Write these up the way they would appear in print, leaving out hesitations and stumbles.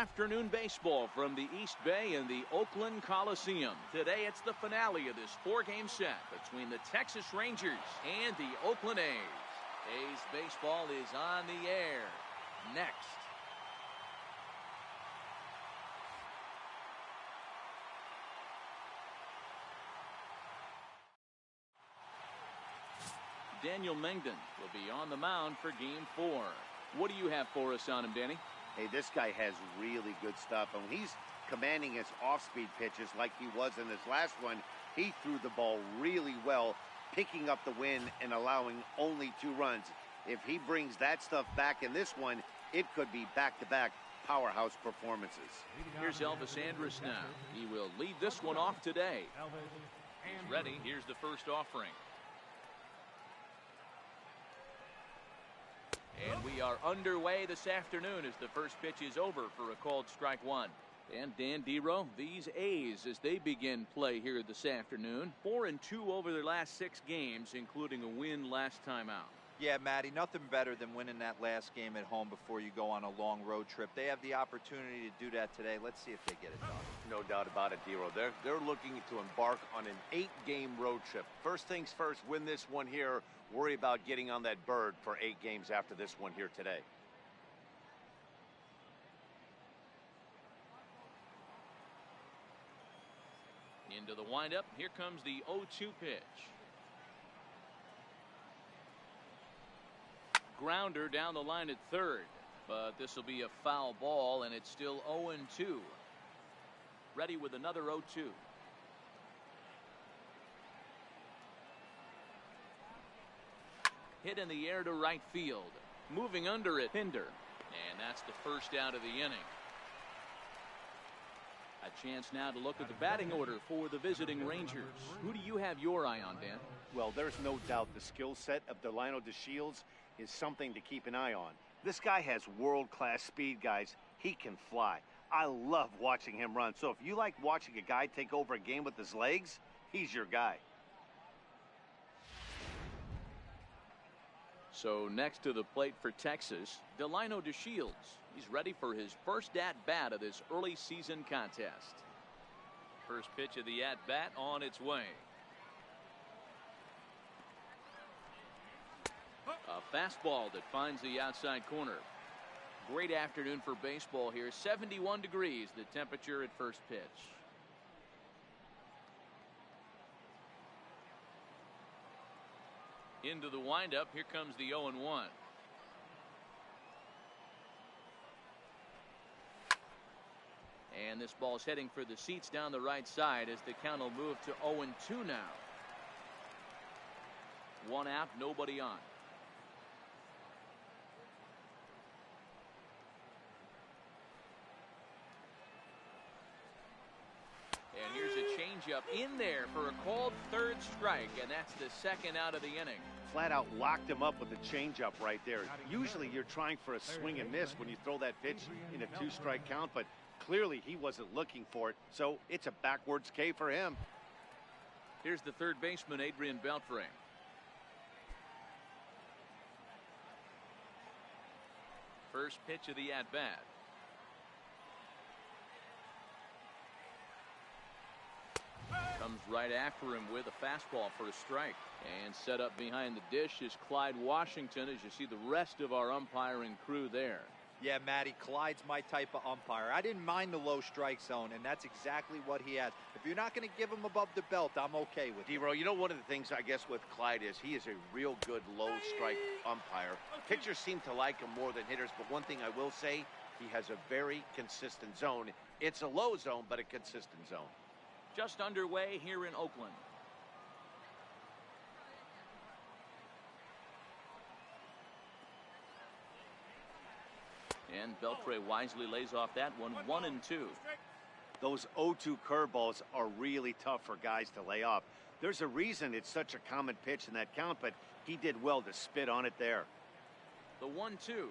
afternoon baseball from the East Bay in the Oakland Coliseum. Today it's the finale of this four-game set between the Texas Rangers and the Oakland A's. A's baseball is on the air next. Daniel Mengden will be on the mound for Game 4. What do you have for us on him, Danny? Hey, this guy has really good stuff. And when he's commanding his off-speed pitches like he was in his last one, he threw the ball really well, picking up the win and allowing only 2 runs. If he brings that stuff back in this one, it could be back-to-back powerhouse performances. Here's Elvis Andrus now. He will lead this one off today. He's ready. Here's the first offering. And we are underway this afternoon as the first pitch is over for a called strike one. And Dan Dero, these A's as they begin play here this afternoon, 4-2 over their last 6 games, including a win last time out. Yeah, Matty, nothing better than winning that last game at home before you go on a long road trip. They have the opportunity to do that today. Let's see if they get it done. No doubt about it, Dero. They're looking to embark on an 8-game road trip. First things first, win this one here. Worry about getting on that bird for 8 games after this one here today. Into the windup. Here comes the 0-2 pitch. Grounder down the line at third, but this will be a foul ball, and it's still 0-2. Ready with another 0-2. Hit in the air to right field. Moving under it, Pinder. And that's the first out of the inning. A chance now to look at the batting order for the visiting Rangers. Who do you have your eye on, Dan? Well, there's no doubt the skill set of Delino DeShields is something to keep an eye on. This guy has world-class speed, guys. He can fly. I love watching him run. So if you like watching a guy take over a game with his legs, he's your guy. So next to the plate for Texas, Delino DeShields. He's ready for his first at-bat of this early season contest. First pitch of the at-bat on its way. A fastball that finds the outside corner. Great afternoon for baseball here. 71 degrees the temperature at first pitch. Into the windup. Here comes the 0-1. And this ball's heading for the seats down the right side as the count will move to 0-2 now. 1 out, nobody on. And here's a changeup in there for a called third strike, and that's the second out of the inning. Flat out locked him up with a changeup right there. Usually you're trying for a swing and miss when you throw that pitch in a 2-strike count, but clearly he wasn't looking for it, so it's a backwards K for him. Here's the third baseman, Adrian Beltre. First pitch of the at-bat. Comes right after him with a fastball for a strike. And set up behind the dish is Clyde Washington, as you see the rest of our umpiring crew there. Yeah, Matty, Clyde's my type of umpire. I didn't mind the low strike zone, and that's exactly what he has. If you're not going to give him above the belt, I'm okay with it. Dero, you know, one of the things I guess with Clyde is he is a real good low strike umpire. Pitchers seem to like him more than hitters, but one thing I will say, he has a very consistent zone. It's a low zone, but a consistent zone. Just underway here in Oakland. And Beltre wisely lays off that one. 1-2. Those 0-2 curveballs are really tough for guys to lay off. There's a reason it's such a common pitch in that count, but he did well to spit on it there. The 1-2.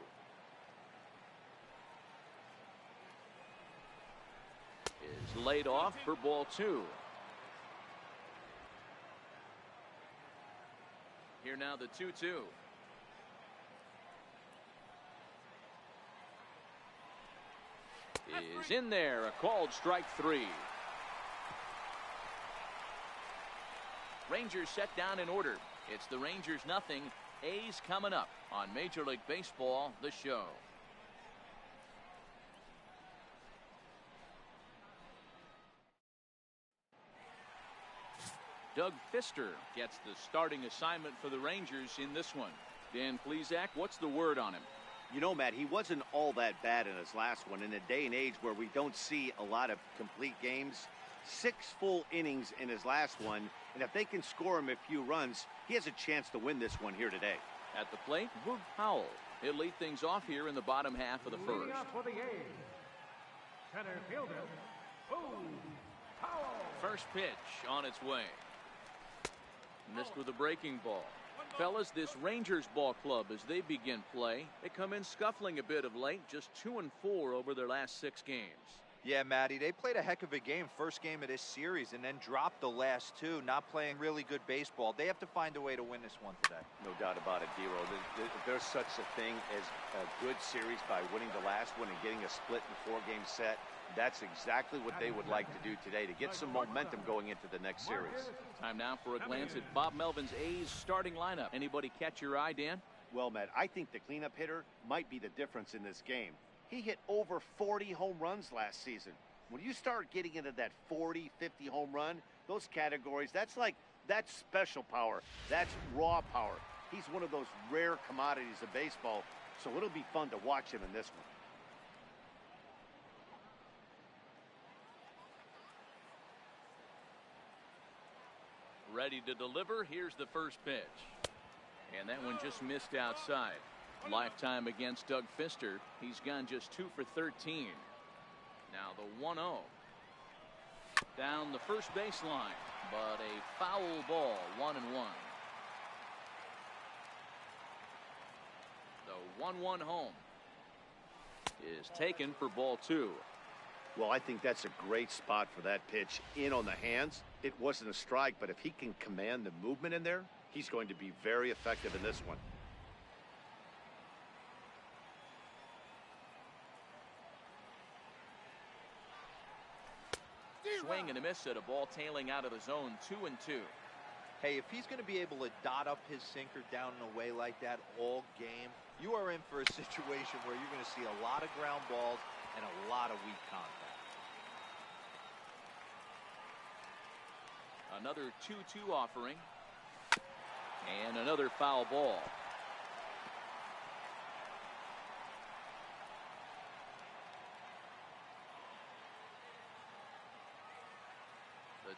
Is laid off for ball 2. Here now the 2-2. is in there. A called strike 3. Rangers set down in order. It's the Rangers nothing. A's coming up on Major League Baseball, the show. Doug Fister gets the starting assignment for the Rangers in this one. Dan Plesac, what's the word on him? You know, Matt, he wasn't all that bad in his last one. In a day and age where we don't see a lot of complete games, 6 full innings in his last one, and if they can score him a few runs, he has a chance to win this one here today. At the plate, Boog Powell. He'll lead things off here in the bottom half of the first. For the A's, center fielder, Boog Powell. First pitch on its way. Missed with a breaking ball. Fellas, this Rangers ball club, as they begin play, they come in scuffling a bit of late, just 2-4 over their last 6 games. Yeah, Matty, they played a heck of a game, first game of this series, and then dropped the last 2, not playing really good baseball. They have to find a way to win this one today. No doubt about it, D-Roll. There's such a thing as a good series by winning the last one and getting a split in 4-game set. That's exactly what they would like to do today to get some momentum going into the next series. Time now for a glance at Bob Melvin's A's starting lineup. Anybody catch your eye, Dan? Well, Matt, I think the cleanup hitter might be the difference in this game. He hit over 40 home runs last season. When you start getting into that 40, 50 home run, those categories, that's special power. That's raw power. He's one of those rare commodities of baseball, so it'll be fun to watch him in this one. Ready to deliver. Here's the first pitch. And that one just missed outside. Lifetime against Doug Fister. He's gone just 2 for 13. Now the 1-0. Down the first baseline, but a foul ball, 1-1. The 1-1 home is taken for ball 2. Well, I think that's a great spot for that pitch in on the hands. It wasn't a strike, but if he can command the movement in there, he's going to be very effective in this one. Swing and a miss at a ball tailing out of the zone, 2-2. Hey, if he's going to be able to dot up his sinker down and away like that all game, you are in for a situation where you're going to see a lot of ground balls and a lot of weak contact. Another 2-2 offering. And another foul ball.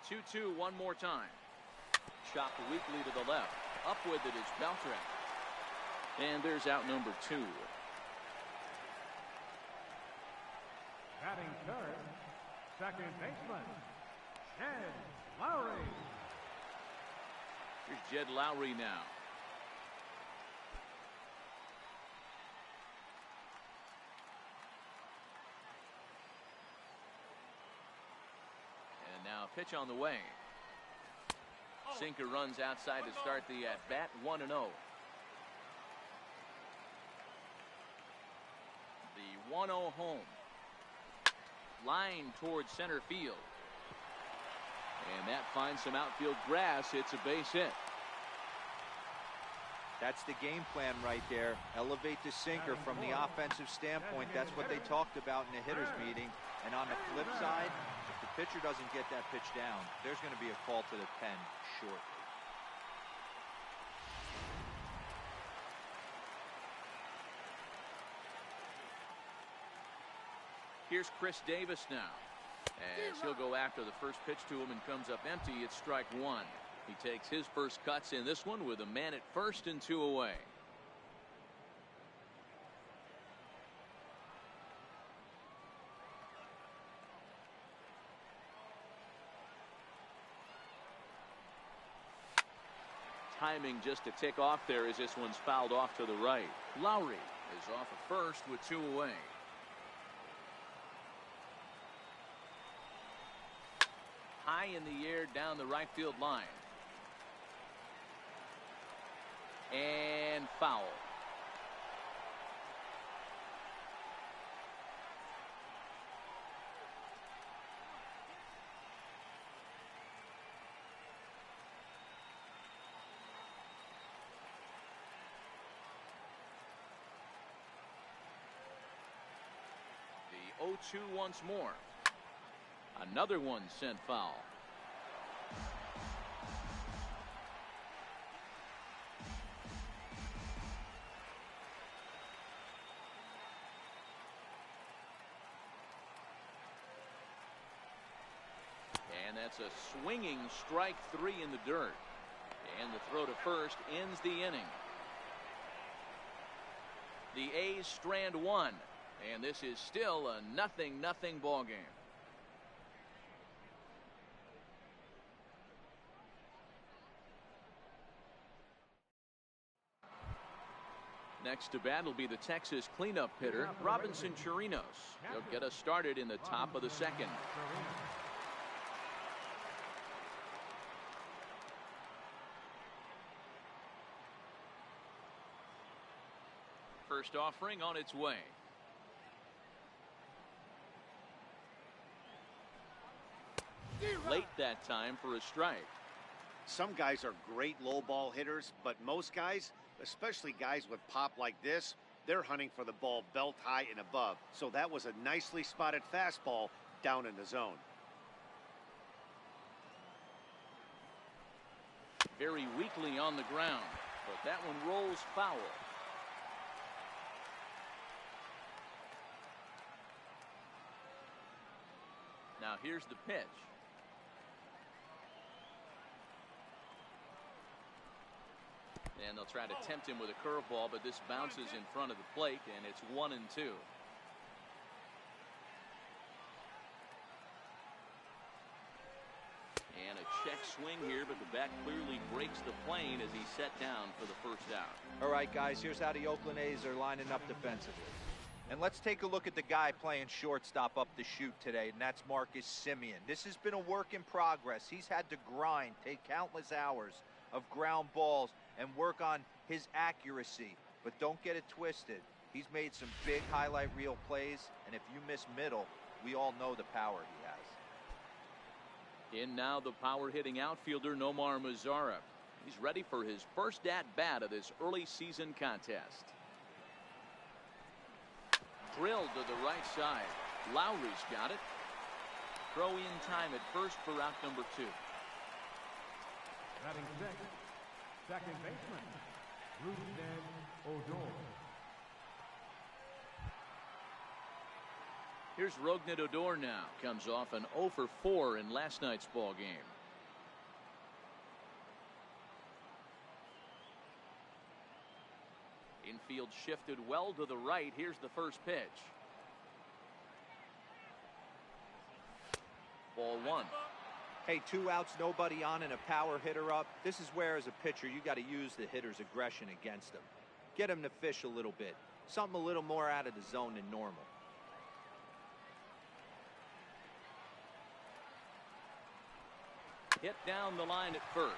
The 2-2 one more time. Chopped weakly to the left. Up with it is Beltran. And there's out number 2. Batting third, second baseman, Jed Lowry. Here's Jed Lowry now. And now a pitch on the way. Sinker runs outside to start the at-bat, 1-0. The 1-0 home. Line towards center field. And that finds some outfield grass. It's a base hit. That's the game plan right there. Elevate the sinker from the offensive standpoint. That's what they talked about in the hitters meeting. And on the flip side, if the pitcher doesn't get that pitch down, there's going to be a call to the pen shortly. Here's Chris Davis now, as he'll go after the first pitch to him and comes up empty. It's strike 1. He takes his first cuts in this one with a man at first and 2 away. Timing just to tick off there as this one's fouled off to the right. Lowry is off at first with 2 away. High in the air down the right field line. And foul. 0-2 once more. Another one sent foul. And that's a swinging strike 3 in the dirt. And the throw to first ends the inning. The A's strand one, and this is still a 0-0 ball game. Next to bat will be the Texas cleanup hitter, Robinson Chirinos. He'll get us started in the top of the second. First offering on its way. Late that time for a strike. Some guys are great low ball hitters, but most guys, especially guys with pop like this, they're hunting for the ball belt high and above. So that was a nicely spotted fastball down in the zone. Very weakly on the ground, but that one rolls foul. Now here's the pitch. And they'll try to tempt him with a curveball, but this bounces in front of the plate, and it's 1-2. And a check swing here, but the bat clearly breaks the plane as he's set down for the first out. All right, guys, here's how the Oakland A's are lining up defensively. And let's take a look at the guy playing shortstop up the chute today, and that's Marcus Semien. This has been a work in progress. He's had to grind, take countless hours of ground balls, and work on his accuracy. But don't get it twisted. He's made some big highlight reel plays, and if you miss middle, we all know the power he has. In now the power-hitting outfielder Nomar Mazara. He's ready for his first at-bat of this early season contest. Drilled to the right side. Lowry's got it. Throw in time at first for out number 2. Batting sixth, second baseman, Rusden Odor. Here's Rougned Odor now. Comes off an 0 for 4 in last night's ball game. Infield shifted well to the right. Here's the first pitch. Ball 1. Hey, 2 outs, nobody on, and a power hitter up. This is where, as a pitcher, you got to use the hitter's aggression against him. Get him to fish a little bit. Something a little more out of the zone than normal. Hit down the line at first,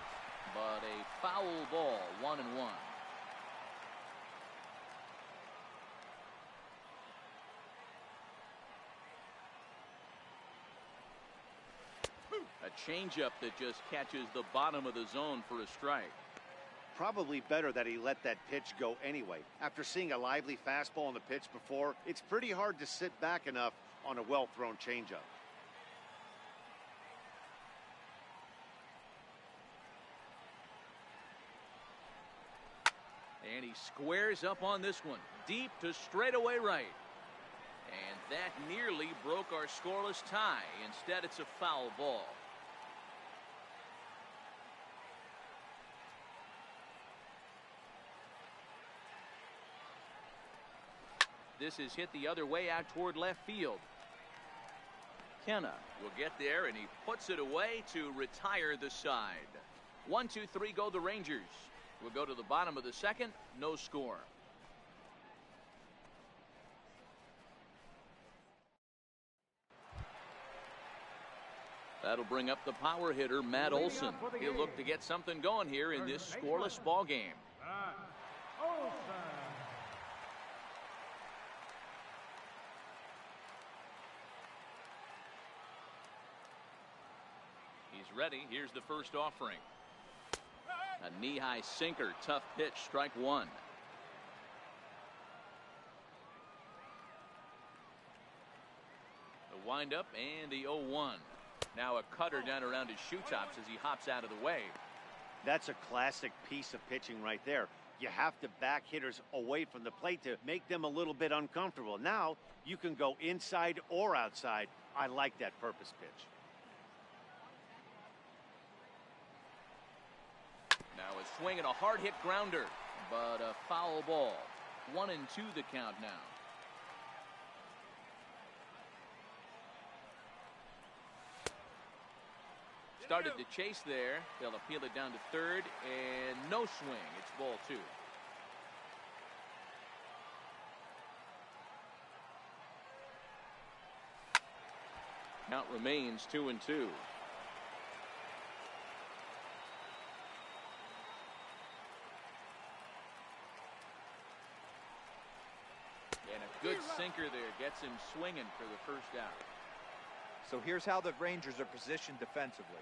but a foul ball, 1-1. A changeup that just catches the bottom of the zone for a strike. Probably better that he let that pitch go anyway. After seeing a lively fastball on the pitch before, it's pretty hard to sit back enough on a well-thrown changeup. And he squares up on this one, deep to straightaway right. And that nearly broke our scoreless tie. Instead, it's a foul ball. This is hit the other way out toward left field. Kenna will get there, and he puts it away to retire the side. 1, 2, 3 go the Rangers. We'll go to the bottom of the second. No score. That'll bring up the power hitter, Matt Olson. He'll look to get something going here in this scoreless ball game. He's ready. Here's the first offering. A knee-high sinker, tough pitch, strike 1. Windup and the 0-1. Now a cutter down around his shoe tops as he hops out of the way. That's a classic piece of pitching right there. You have to back hitters away from the plate to make them a little bit uncomfortable. Now you can go inside or outside. I like that purpose pitch. Now a swing and a hard hit grounder, but a foul ball. 1-2 the count now. Started to chase there. They'll appeal it down to third, and no swing. It's ball 2. Count remains 2-2. And a good sinker there gets him swinging for the first out. So here's how the Rangers are positioned defensively.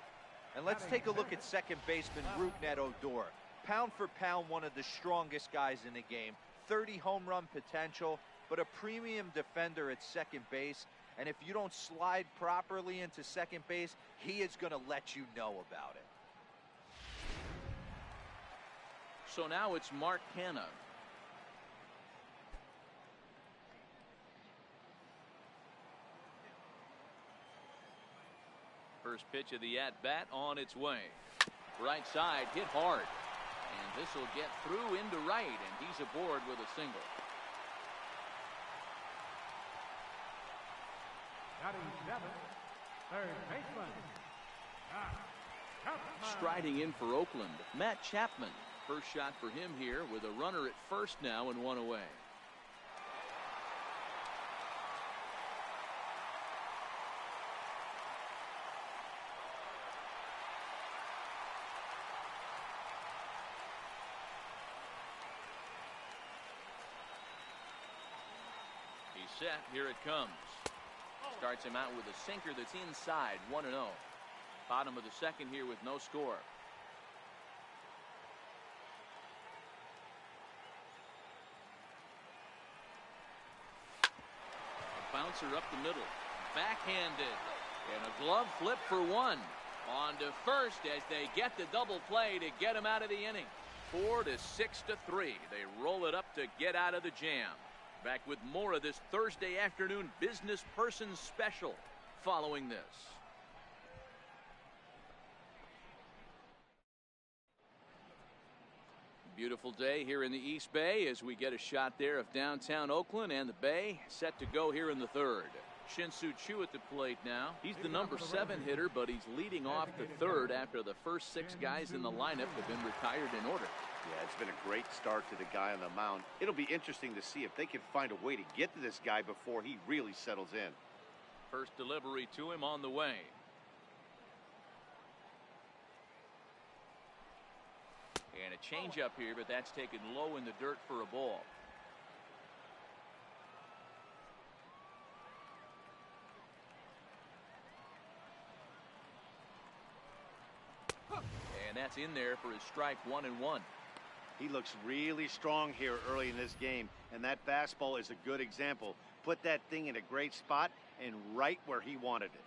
And let's take a look at second baseman Rougned Odor. Pound for pound, one of the strongest guys in the game. 30 home run potential, but a premium defender at second base. And if you don't slide properly into second base, he is going to let you know about it. So now it's Mark Canha. First pitch of the at-bat on its way. Right side hit hard. And this will get through into right, and he's aboard with a single. Batting 7th, third baseman. Striding in for Oakland, Matt Chapman. First shot for him here with a runner at first now and 1 away. He's set. Here it comes. Starts him out with a sinker that's inside. 1-0. Bottom of the second here with no score. A bouncer up the middle. Backhanded. And a glove flip for 1. On to first as they get the double play to get him out of the inning. 4-6-3. They roll it up to get out of the jam. Back with more of this Thursday afternoon business person special following this. Beautiful day here in the East Bay as we get a shot there of downtown Oakland and the Bay set to go here in the third. Shin-Soo Choo at the plate now. He's the number 7 hitter, but he's leading off the third after the first 6 guys in the lineup have been retired in order. Yeah, it's been a great start to the guy on the mound. It'll be interesting to see if they can find a way to get to this guy before he really settles in. First delivery to him on the way. And a changeup here, but that's taken low in the dirt for a ball. And that's in there for his strike 1-1. He looks really strong here early in this game, and that fastball is a good example. Put that thing in a great spot and right where he wanted it.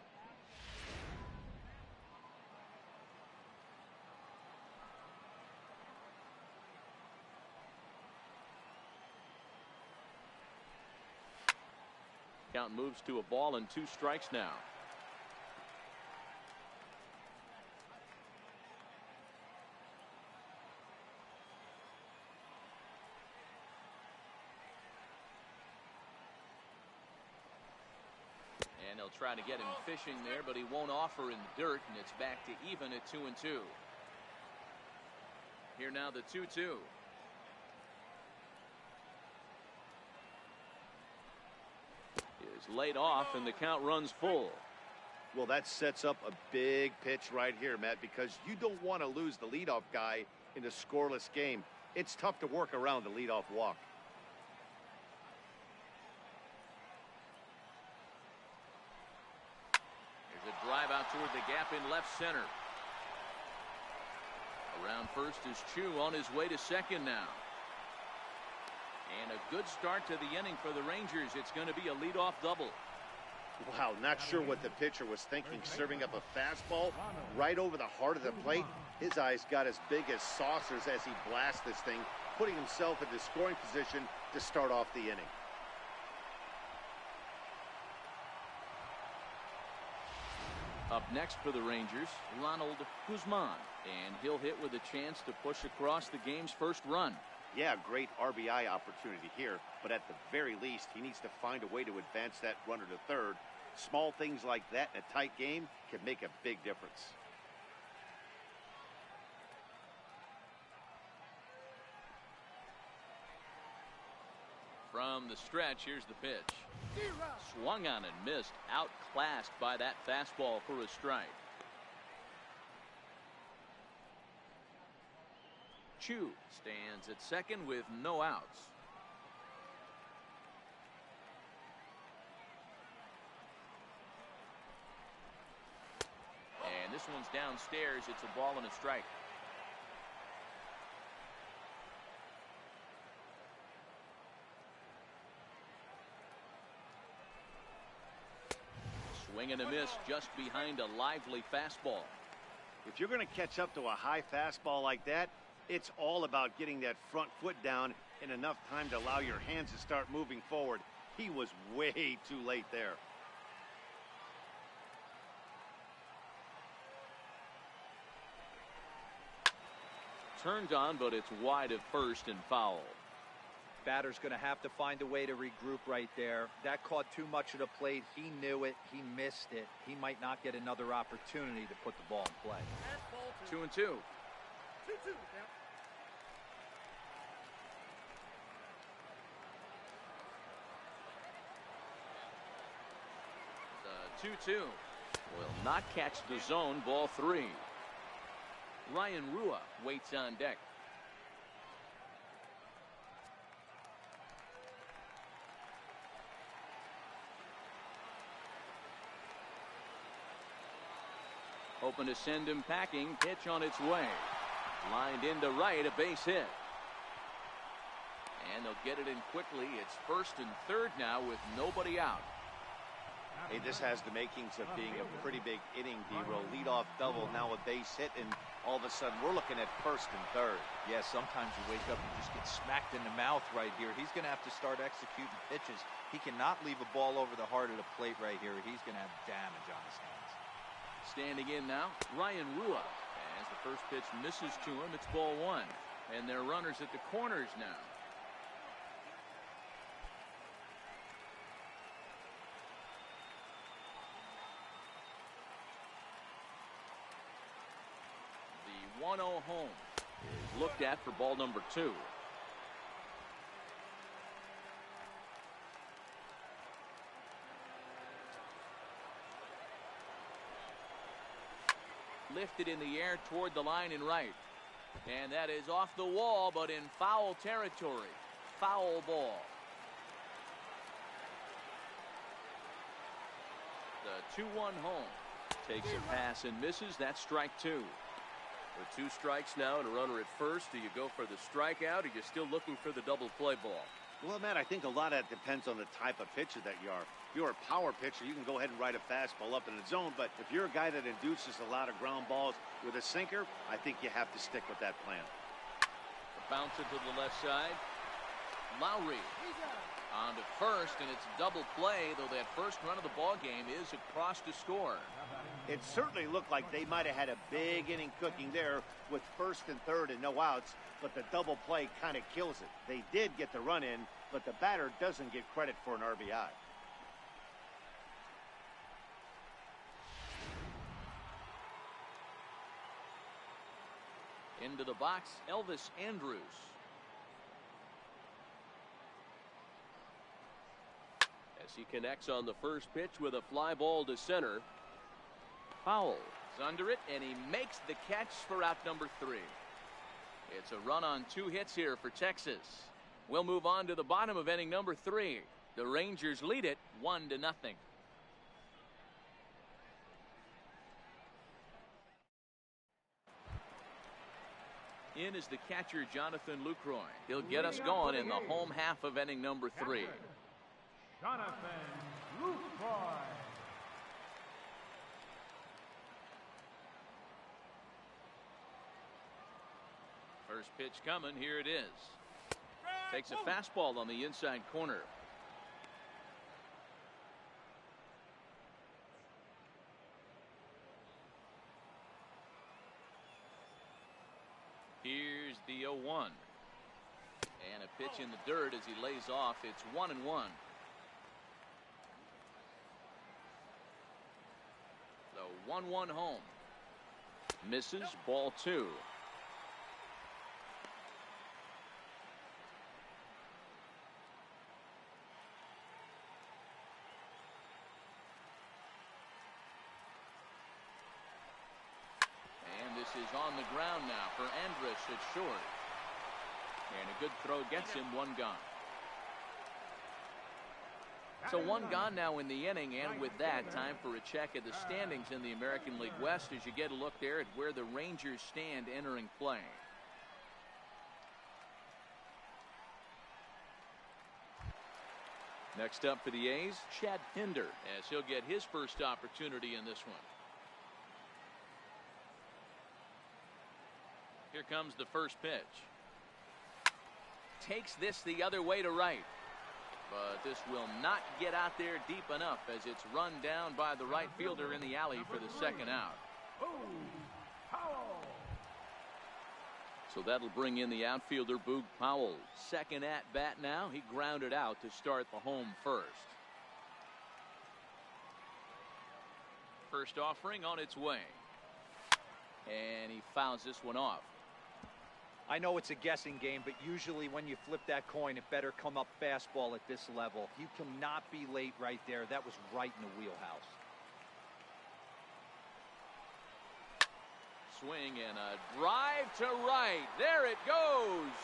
Count moves to a ball and 2 strikes now. And they'll try to get him fishing there, but he won't offer in the dirt, and it's back to even at 2-2. Here now the 2-2. Is laid off, and the count runs full. Well, that sets up a big pitch right here, Matt, because you don't want to lose the leadoff guy in a scoreless game. It's tough to work around the leadoff walk. There's a drive out toward the gap in left center. Around first is Choo on his way to second now. And a good start to the inning for the Rangers. It's going to be a leadoff double. Wow, not sure what the pitcher was thinking, serving up a fastball right over the heart of the plate. His eyes got as big as saucers as he blasts this thing, putting himself into scoring position to start off the inning. Up next for the Rangers, Ronald Guzman, and he'll hit with a chance to push across the game's first run. Yeah, great RBI opportunity here, but at the very least, he needs to find a way to advance that runner to third. Small things like that in a tight game can make a big difference. From the stretch, here's the pitch. Swung on and missed, outclassed by that fastball for a strike. Chu stands at second with no outs. And this one's downstairs. It's a ball and a strike. Swing and a miss just behind a lively fastball. If you're going to catch up to a high fastball like that, it's all about getting that front foot down in enough time to allow your hands to start moving forward. He was way too late there. Turned on, but it's wide of first and foul. Batter's going to have to find a way to regroup right there. That caught too much of the plate. He knew it. He missed it. He might not get another opportunity to put the ball in play. 2-2. 2-2 will not catch the zone. Ball 3. Ryan Rua waits on deck. Hoping to send him packing. Pitch on its way. Lined into right, a base hit. And they'll get it in quickly. It's first and third now with nobody out. Hey, this has the makings of being a pretty big inning, D-Row. Leadoff double, now a base hit, and all of a sudden we're looking at first and third. Yeah, sometimes you wake up and just get smacked in the mouth right here. He's going to have to start executing pitches. He cannot leave a ball over the heart of the plate right here. He's going to have damage on his hands. Standing in now, Ryan Rua. As the first pitch misses to him, it's ball 1. And they're runners at the corners now. The 1-0 home is looked at for ball number 2. Lifted in the air toward the line in right. And that is off the wall, but in foul territory. Foul ball. The 2-1 home. Takes a pass and misses. That's strike 2. With 2 strikes now and a runner at first, do you go for the strikeout or are you still looking for the double play ball? Well, Matt, I think a lot of that depends on the type of pitcher that you are. If you're a power pitcher, you can go ahead and ride a fastball up in the zone, but if you're a guy that induces a lot of ground balls with a sinker, I think you have to stick with that plan. Bounce it to the left side. Lowry on to first, and it's double play, though that first run of the ball game is across to score. It certainly looked like they might have had a big inning cooking there with first and third and no outs, but the double play kind of kills it. They did get the run in, but the batter doesn't get credit for an RBI. Into the box, Elvis Andrus. As he connects on the first pitch with a fly ball to center. Foul is under it, and he makes the catch for out number 3. It's a run on 2 hits here for Texas. We'll move on to the bottom of inning number 3. The Rangers lead it 1-0. In is the catcher, Jonathan Lucroy. He'll get us going in the home half of inning number 3. Jonathan Lucroy. First pitch coming. Here it is. Takes a fastball on the inside corner. Here's the 0-1. And a pitch in the dirt as he lays off. It's 1-1. The 1-1 home. Misses. Ball 2. And this is on the ground now for Andrus at short. And a good throw gets him. 1 gone. So 1 gone now in the inning, and with that, time for a check of the standings in the American League West as you get a look there at where the Rangers stand entering play. Next up for the A's, Chad Pinder, as he'll get his first opportunity in this one. Here comes the first pitch. Takes this the other way to right. But this will not get out there deep enough as it's run down by the right fielder in the alley for the second out. So that'll bring in the outfielder, Boog Powell. Second at bat now. He grounded out to start the home first. First offering on its way. And he fouls this one off. I know it's a guessing game, but usually when you flip that coin, it better come up fastball at this level. You cannot be late right there. That was right in the wheelhouse. Swing and a drive to right. There it goes.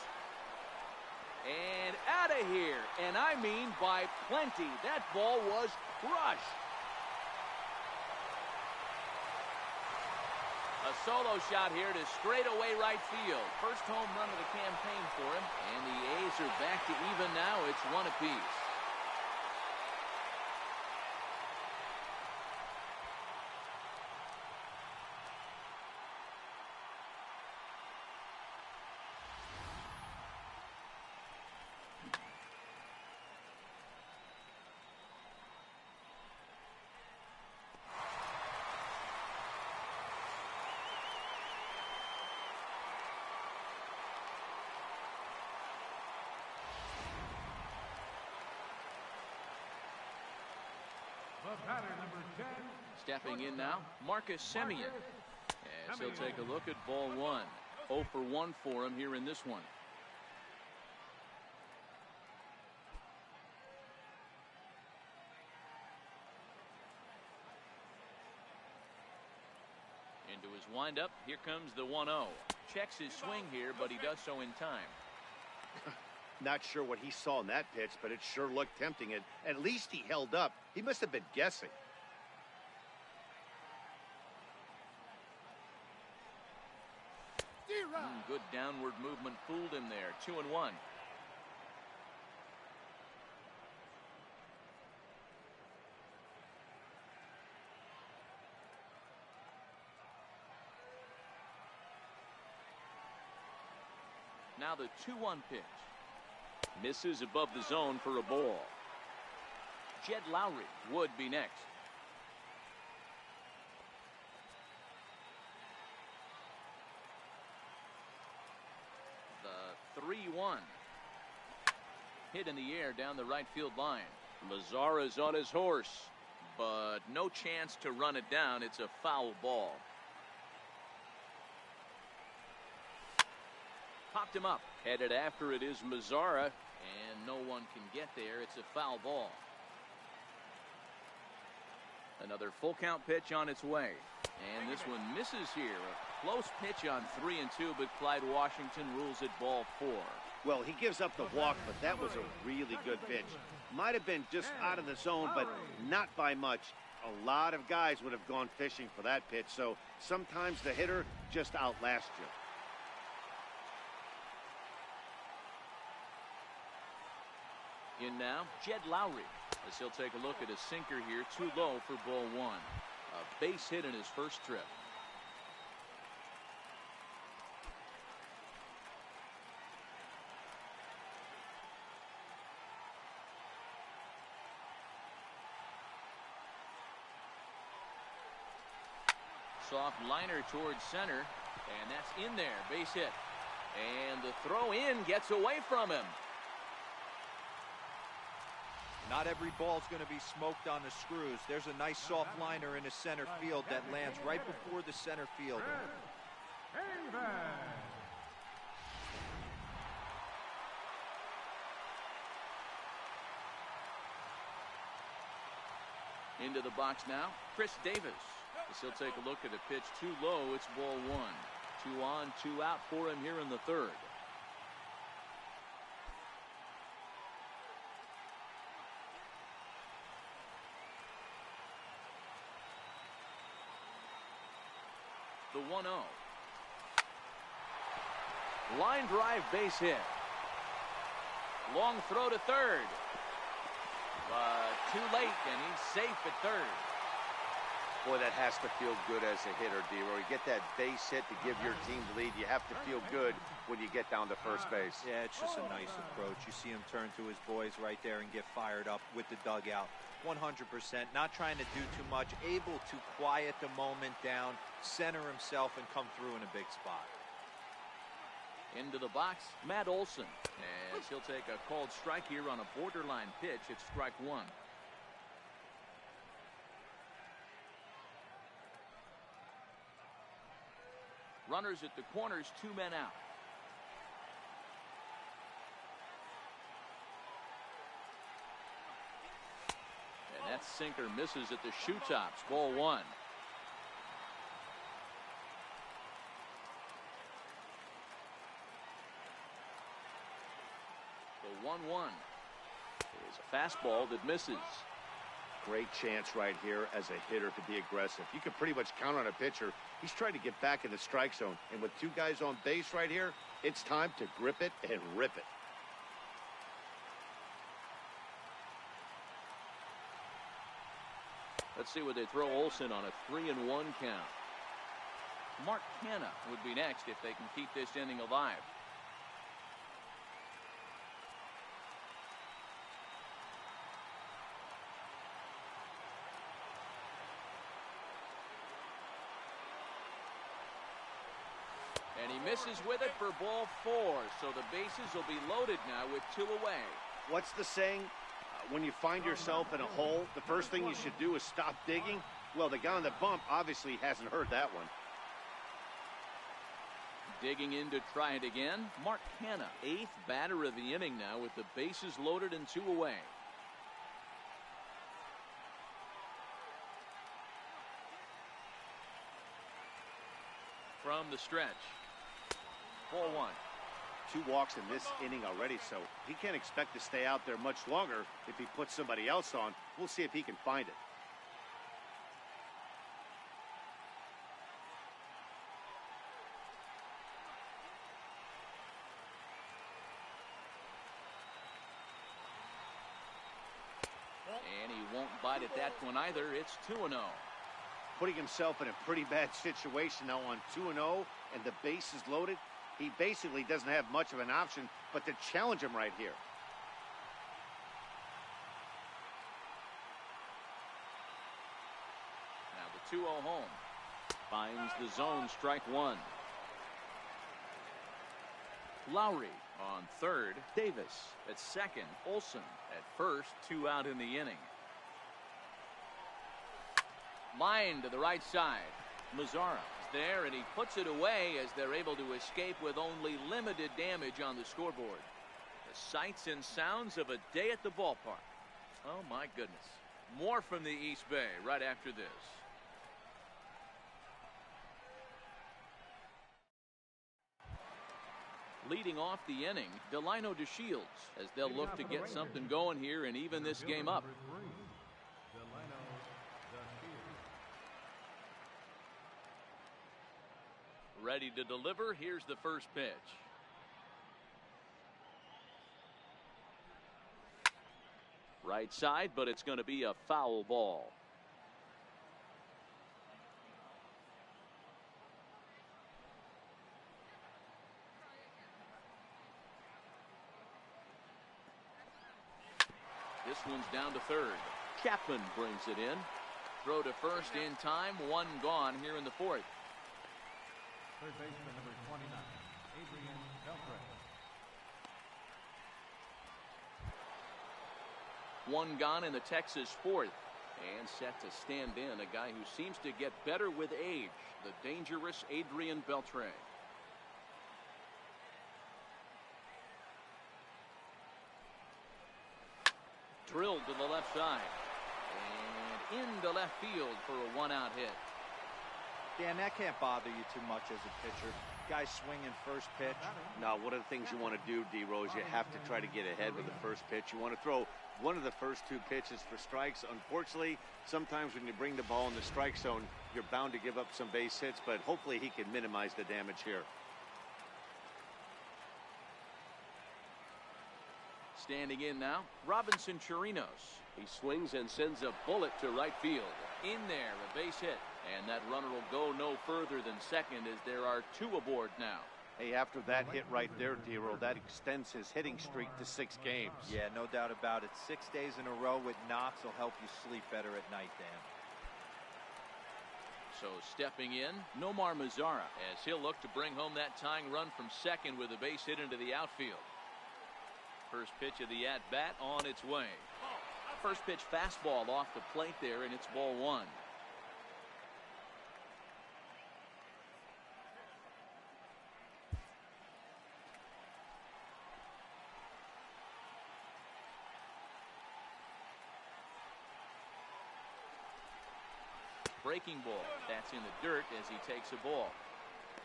And out of here. And I mean by plenty. That ball was crushed. A solo shot here to straightaway right field. First home run of the campaign for him. And the A's are back to even now. It's 1 apiece. The batter, number 10. Stepping in now, Marcus Semien. As he'll take a look at ball 1. 0 for 1 for him here in this one. Into his windup. Here comes the 1-0. Checks his swing here, but he does so in time. Not sure what he saw in that pitch, but it sure looked tempting. At least he held up. He must have been guessing. Good downward movement fooled him there. 2-1. Now the 2-1 pitch. Misses above the zone for a ball. Jed Lowry would be next. The 3-1. Hit in the air down the right field line. Mazara's on his horse, but no chance to run it down. It's a foul ball. Popped him up. Headed after it is Mazara, and no one can get there. It's a foul ball. Another full count pitch on its way. And this one misses here. A close pitch on 3-2, but Clyde Washington rules it ball 4. Well, he gives up the walk, but that was a really good pitch. Might have been just out of the zone, but not by much. A lot of guys would have gone fishing for that pitch, so sometimes the hitter just outlasts you. In now, Jed Lowry, as he'll take a look at a sinker here, too low for ball 1. A base hit in his first trip. soft liner towards center, and that's in there. Base hit. And the throw in gets away from him. Not every ball's going to be smoked on the screws. There's a nice soft liner in the center field that lands right before the center fielder. Into the box now, Chris Davis. As he'll take a look at a pitch too low. It's ball one. 2 on, 2 out for him here in the third. The 1-0. Line drive, base hit. Long throw to third. But too late, and he's safe at third. Boy, that has to feel good as a hitter, D-Roy. You get that base hit to give your team the lead. You have to feel good when you get down to first base. Yeah, it's just a nice approach. You see him turn to his boys right there and get fired up with the dugout. 100%, not trying to do too much, able to quiet the moment down, center himself, and come through in a big spot. Into the box, Matt Olson. As he'll take a called strike here on a borderline pitch. It's strike one. Runners at the corners, 2 men out. And that sinker misses at the shoe tops. Ball one. The 1-1 is a fastball that misses. Great chance right here as a hitter to be aggressive. You can pretty much count on a pitcher. He's trying to get back in the strike zone. And with 2 guys on base right here, it's time to grip it and rip it. Let's see what they throw Olson on a 3-1 count. Mark Canna would be next if they can keep this inning alive. And he misses with it for ball 4. So the bases will be loaded now with 2 away. What's the saying? When you find yourself in a hole, the first thing you should do is stop digging. Well, the guy on the bump obviously hasn't heard that one. Digging in to try it again. Mark Canna, 8th batter of the inning now with the bases loaded and 2 away. From the stretch. Ball 1. 2 walks in this inning already, so he can't expect to stay out there much longer if he puts somebody else on. We'll see if he can find it. And he won't bite at that one either. It's 2-0. Putting himself in a pretty bad situation now on 2-0 and the base is loaded. He basically doesn't have much of an option but to challenge him right here. Now the 2-0 home. Finds the zone, strike 1. Lowry on third. Davis at second. Olson at first. 2 out in the inning. Line to the right side. Mazzara is there, and he puts it away as they're able to escape with only limited damage on the scoreboard. The sights and sounds of a day at the ballpark. Oh, my goodness. More from the East Bay right after this. Leading off the inning, Delino DeShields, as they'll look to get something going here and even this game up. Ready to deliver. Here's the first pitch. Right side, but it's going to be a foul ball. This one's down to third. Chapman brings it in. Throw to first in time. One gone here in the fourth. Third baseman number 29, Adrian Beltre. One gone in the Texas fourth. And set to stand in a guy who seems to get better with age, the dangerous Adrian Beltre. Drilled to the left side. And into left field for a one-out hit. Dan, that can't bother you too much as a pitcher. Guy swinging first pitch. Now, one of the things you want to do, D-Rose, you have to try to get ahead with the first pitch. You want to throw one of the first two pitches for strikes. Unfortunately, sometimes when you bring the ball in the strike zone, you're bound to give up some base hits, but hopefully he can minimize the damage here. Standing in now, Robinson Chirinos. He swings and sends a bullet to right field. In there, a base hit. And that runner will go no further than second as there are two aboard now. Hey, after that hit right there, D-Roll, that extends his hitting streak to 6 games. Yeah, no doubt about it. 6 days in a row with knocks will help you sleep better at night, Dan. So stepping in, Nomar Mazara, as he'll look to bring home that tying run from second with a base hit into the outfield. First pitch of the at-bat on its way. First pitch fastball off the plate there, and it's ball one. Breaking ball. That's in the dirt as he takes a ball.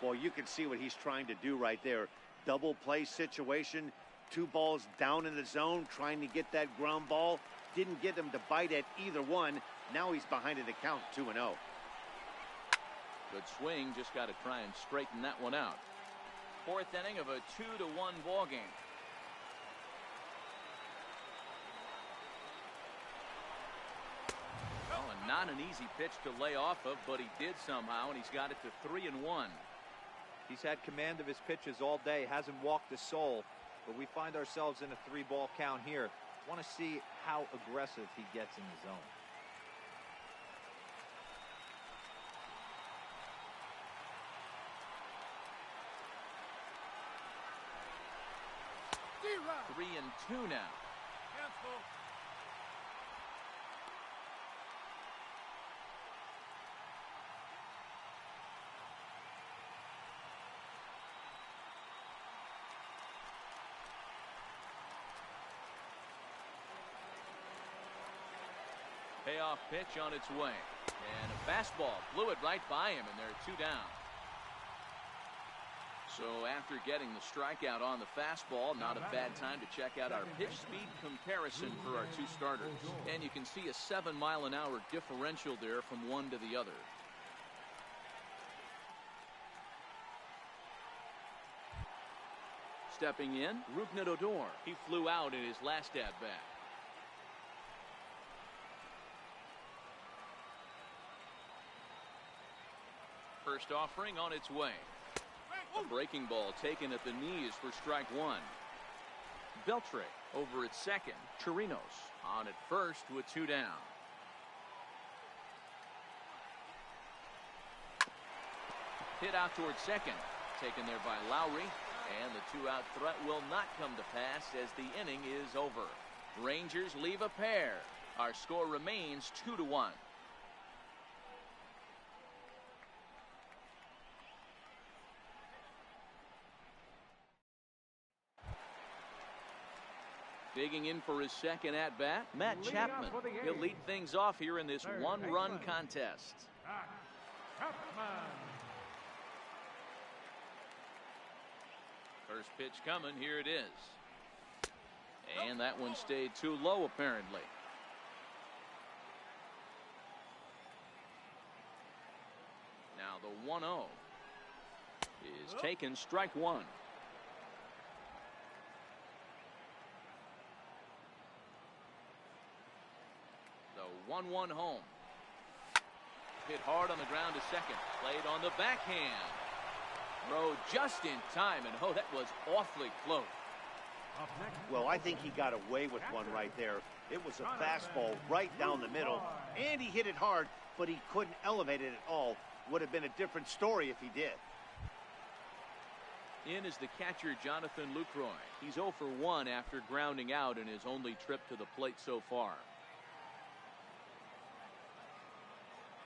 Well, you can see what he's trying to do right there. Double play situation. 2 balls down in the zone, trying to get that ground ball. Didn't get him to bite at either one. Now he's behind in the count, 2-0. Good swing. Just got to try and straighten that one out. Fourth inning of a 2-1 ball game. Not an easy pitch to lay off of, but he did somehow, and he's got it to 3-1. He's had command of his pitches all day, hasn't walked a soul, but we find ourselves in a 3-ball count here. Want to see how aggressive he gets in the zone. Three and two now. Payoff pitch on its way. And a fastball blew it right by him, and there are 2 down. So after getting the strikeout on the fastball, not a bad time to check out our pitch speed comparison for our 2 starters. And you can see a 7-mile-an-hour differential there from one to the other. Stepping in, Rougned Odor. He flew out in his last at-bat. First offering on its way. A breaking ball taken at the knees for strike one. Beltre over at second. Chirinos on at first with 2 down. Hit out towards second. Taken there by Lowry. And the 2-out threat will not come to pass as the inning is over. Rangers leave a pair. Our score remains 2-1. Digging in for his second at-bat, Matt Chapman. He'll lead things off here in this one-run contest. First pitch coming, here it is. And that one stayed too low, apparently. Now the 1-0 is taken, strike one. The 1-1 home. Hit hard on the ground to second. Played on the backhand. Throw just in time, and oh, that was awfully close. Well, I think he got away with one right there. It was a fastball right down the middle, and he hit it hard. but he couldn't elevate it at all. Would have been a different story if he did. In is the catcher, Jonathan Lucroy. He's 0 for 1 after grounding out in his only trip to the plate so far.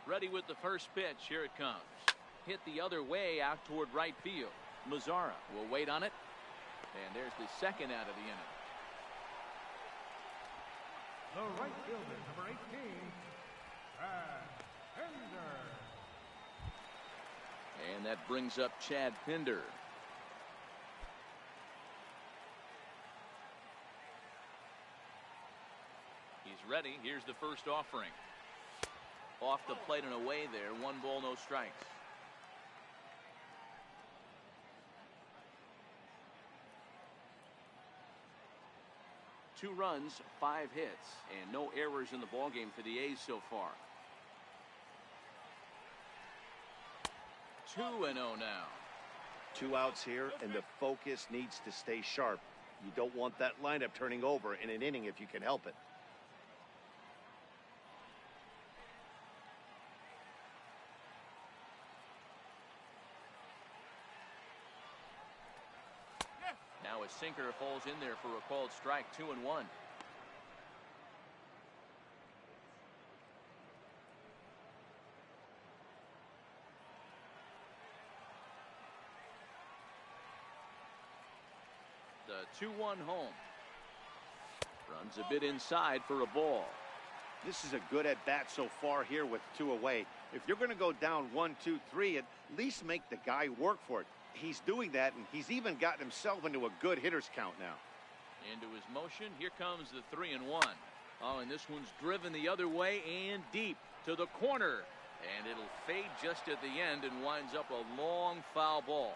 Ready with the first pitch. Here it comes. Hit the other way out toward right field. Mazzara will wait on it. And there's the second out of the inning. The right fielder, number 18, Pinder. And that brings up Chad Pinder. He's ready. Here's the first offering. Off the plate and away there. 1 ball, no strikes. Two runs, 5 hits, and no errors in the ballgame for the A's so far. 2-0 now. 2 outs here, and the focus needs to stay sharp. You don't want that lineup turning over in an inning if you can help it. Now a sinker falls in there for a called strike. 2-1. The 2-1 home. Runs a bit inside for a ball. This is a good at-bat so far here with 2 away. If you're going to go down 1, 2, 3, at least make the guy work for it. He's doing that, and he's even gotten himself into a good hitter's count now. Into his motion. Here comes the 3-1. Oh, and this one's driven the other way and deep to the corner. And it'll fade just at the end and winds up a long foul ball.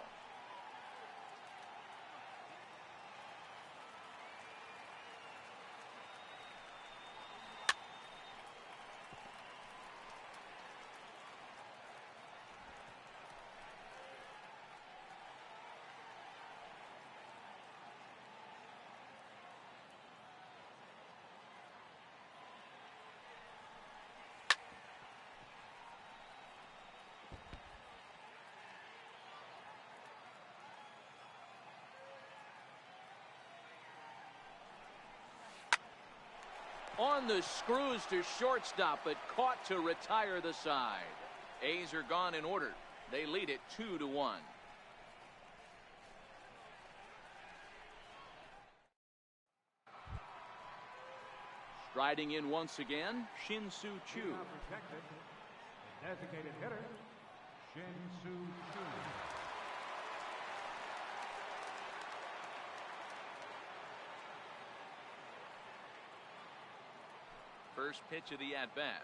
On the screws to shortstop, but caught to retire the side. A's are gone in order. They lead it 2-1. Striding in once again, Shin-Soo Choo. Now protected. Designated hitter, Shin-Soo Choo. First pitch of the at-bat.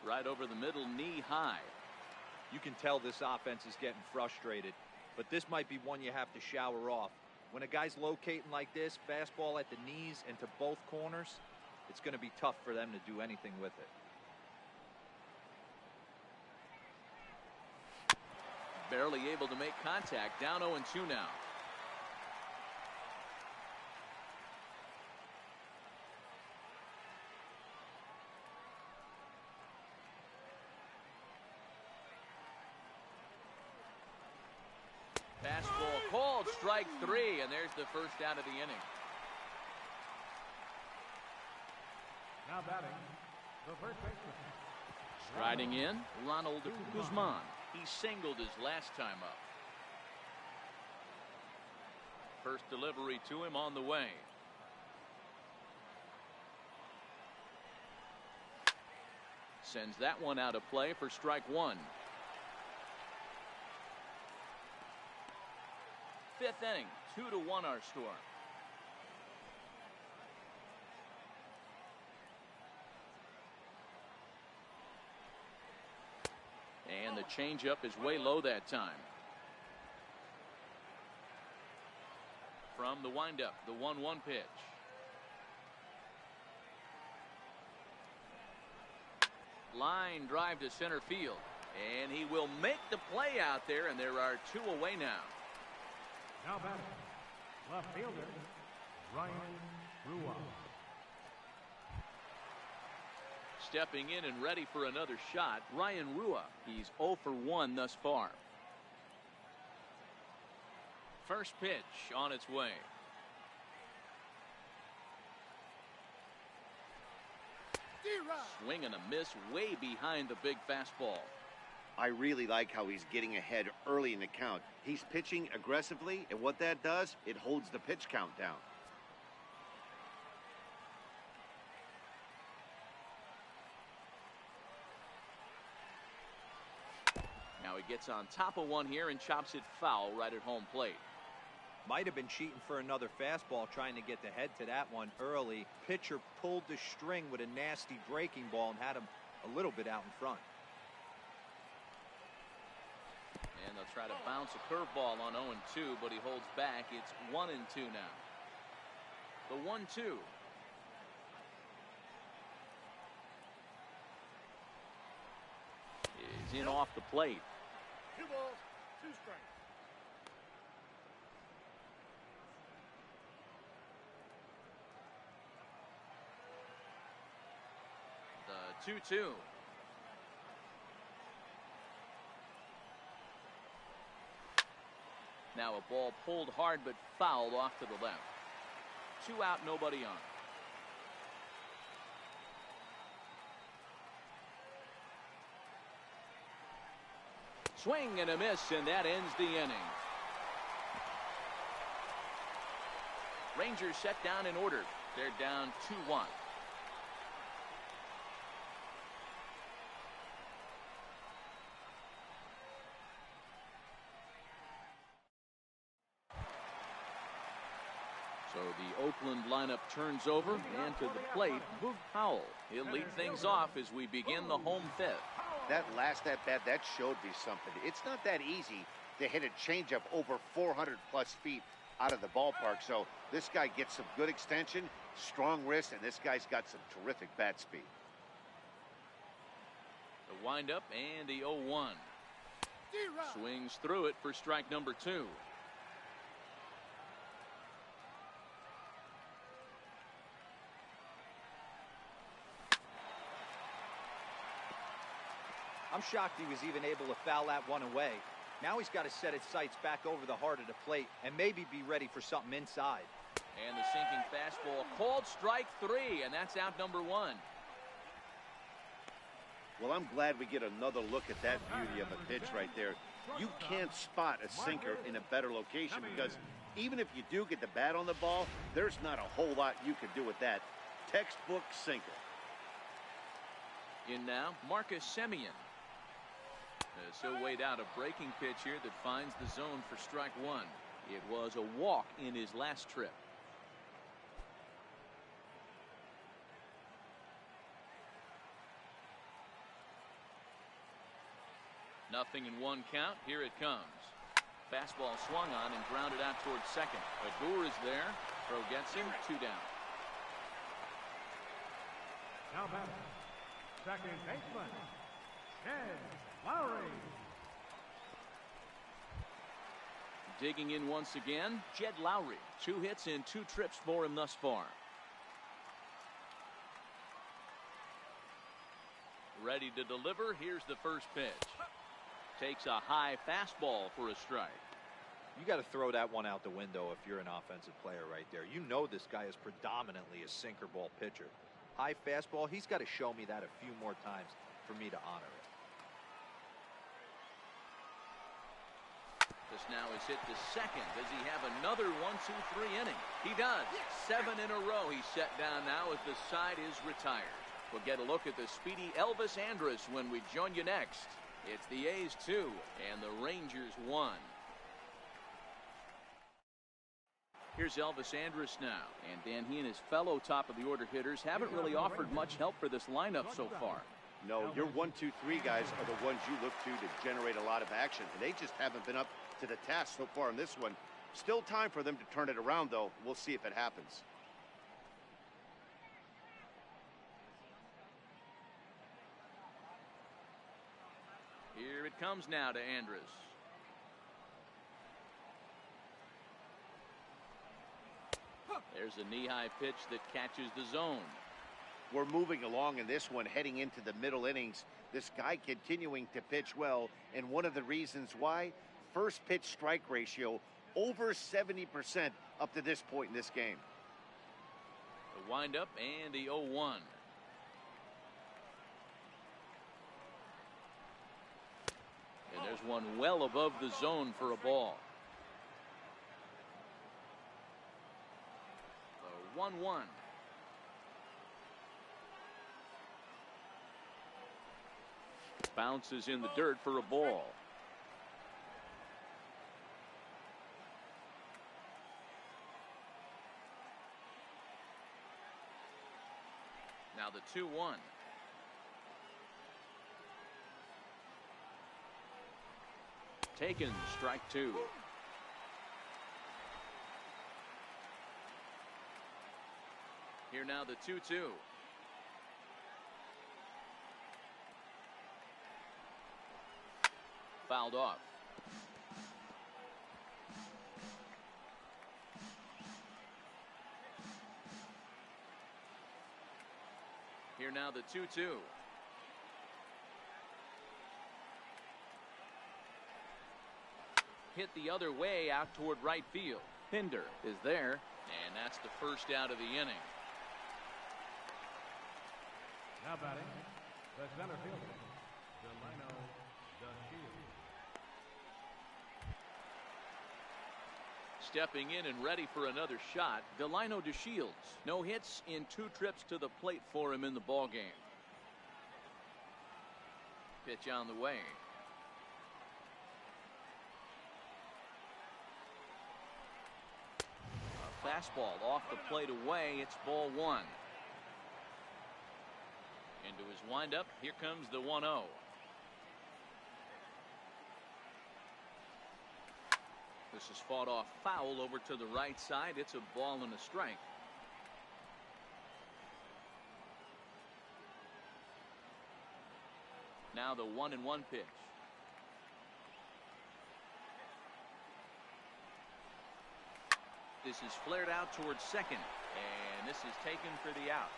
Right over the middle, knee high. You can tell this offense is getting frustrated, but this might be one you have to shower off. When a guy's locating like this, fastball at the knees and to both corners, it's going to be tough for them to do anything with it. Barely able to make contact. Down 0-2 now. Fastball called, strike 3, and there's the first out of the inning. Now batting, the first baseman. Striding in, Ronald Guzman. He singled his last time up. First delivery to him on the way. Sends that one out of play for strike 1. 5th inning, 2-1 our score. And the changeup is way low that time. From the windup, the 1-1 pitch. Line drive to center field. And he will make the play out there, and there are 2 away now. Now batting, left fielder, Ryan Ruah. Stepping in and ready for another shot, Ryan Rua. He's 0 for 1 thus far. First pitch on its way. Swing and a miss way behind the big fastball. I really like how he's getting ahead early in the count. He's pitching aggressively, and what that does, it holds the pitch count down. Now he gets on top of one here and chops it foul right at home plate. Might have been cheating for another fastball, trying to get the head to that one early. Pitcher pulled the string with a nasty breaking ball and had him a little bit out in front. And they'll try to bounce a curveball on 0-2, but he holds back. It's 1-2 now. The 1-2. Is in off the plate. 2 balls, 2 strikes. The 2-2. Now a ball pulled hard but fouled off to the left. 2 out, nobody on. Swing and a miss, and that ends the inning. Rangers set down in order. They're down 2-1. So the Oakland lineup turns over, and to the plate, Boog Powell. He'll lead things off as we begin the home fifth. That last at-bat, that showed me something. It's not that easy to hit a changeup over 400-plus feet out of the ballpark. So this guy gets some good extension, strong wrist, and this guy's got some terrific bat speed. The windup and the 0-1. Swings through it for strike number 2. I'm shocked he was even able to foul that one away. Now he's got to set his sights back over the heart of the plate and maybe be ready for something inside. And the sinking fastball called strike 3, and that's out number 1. Well, I'm glad we get another look at that beauty of a pitch right there. You can't spot a sinker in a better location because even if you do get the bat on the ball, there's not a whole lot you can do with that. Textbook sinker. In now, Marcus Semien. So weighed out a breaking pitch here that finds the zone for strike 1. It was a walk in his last trip. Nothing in 1 count. Here it comes. Fastball swung on and grounded out towards second. Adur is there. Throw gets him. 2 down. Now batting, second baseman, Jed Lowry. Digging in once again, Jed Lowry. 2 hits and 2 trips for him thus far. Ready to deliver. Here's the first pitch. Takes a high fastball for a strike. You got to throw that one out the window if you're an offensive player right there. You know this guy is predominantly a sinker ball pitcher. High fastball, he's got to show me that a few more times for me to honor it. This now is hit to second. Does he have another 1-2-3 inning? He does. 7 in a row he's set down now as the side is retired. We'll get a look at the speedy Elvis Andrus when we join you next. It's the A's 2 and the Rangers 1. Here's Elvis Andrus now, and Dan, he and his fellow top of the order hitters haven't really offered much help for this lineup so far. No, your 1-2-3 guys are the ones you look to generate a lot of action, and they just haven't been up to the task so far in this one. Still time for them to turn it around, though. We'll see if it happens. Here it comes now to Andrus. There's a knee-high pitch that catches the zone. we're moving along in this one, heading into the middle innings. This guy continuing to pitch well, and one of the reasons why, first pitch strike ratio over 70% up to this point in this game. The windup and the 0-1. And there's one well above the zone for a ball. The 1-1. Bounces in the dirt for a ball. Now the 2-1. Taken, strike two. Here now the 2-2. Fouled off. Here now the 2-2. Hit the other way out toward right field. Pinder is there, and that's the first out of the inning. Now batting, the center fielder, Delino DeShields. Stepping in and ready for another shot, Delino DeShields. No hits in 2 trips to the plate for him in the ballgame. Pitch on the way. A fastball off the plate away. It's ball 1. Into his windup. Here comes the 1-0. This is fought off foul over to the right side. It's a ball and a strike. Now the 1-1 pitch. This is flared out towards second, and this is taken for the out.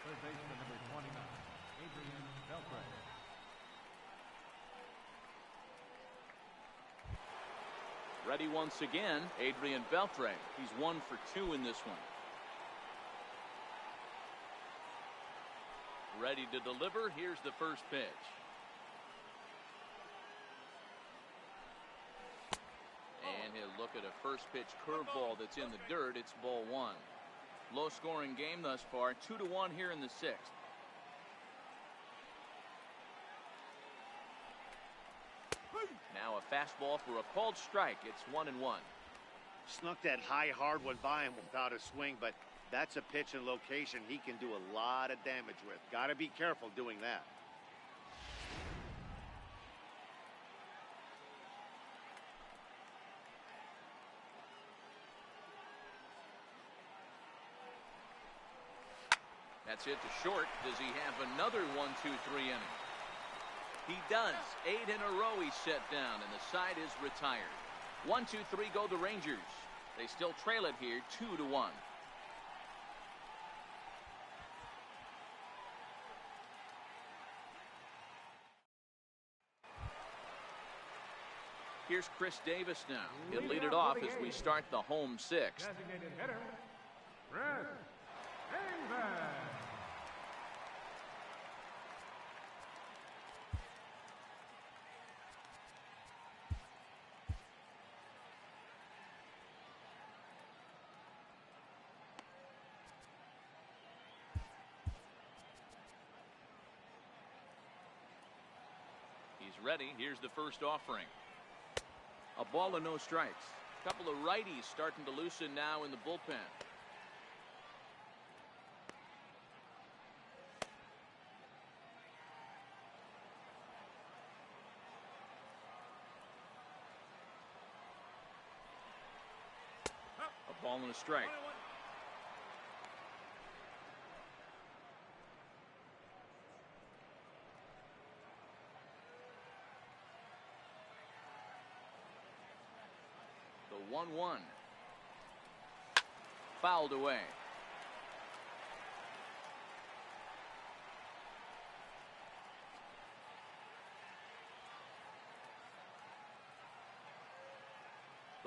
Third baseman number 29, Adrian Beltre. Ready once again, Adrian Beltre. He's 1 for 2 in this one. Ready to deliver. Here's the first pitch. And he'll look at a first pitch curveball that's in the dirt. It's ball 1. Low scoring game thus far. 2-1 here in the 6th. Now a fastball for a called strike. It's 1-1. Snuck that high hard one by him without a swing, but that's a pitch and location he can do a lot of damage with. Got to be careful doing that. That's hit to short. Does he have another 1-2-3 inning? He does. 8 in a row he's set down, and the side is retired. 1-2-3 go the Rangers. They still trail it here 2-1. Here's Chris Davis now. He'll lead it off as we start the home 6th. Designated hitter, Chris Davis. He's ready. Here's the first offering. A ball and no strikes. A couple of righties starting to loosen now in the bullpen. A ball and a strike. The 1-1. Fouled away.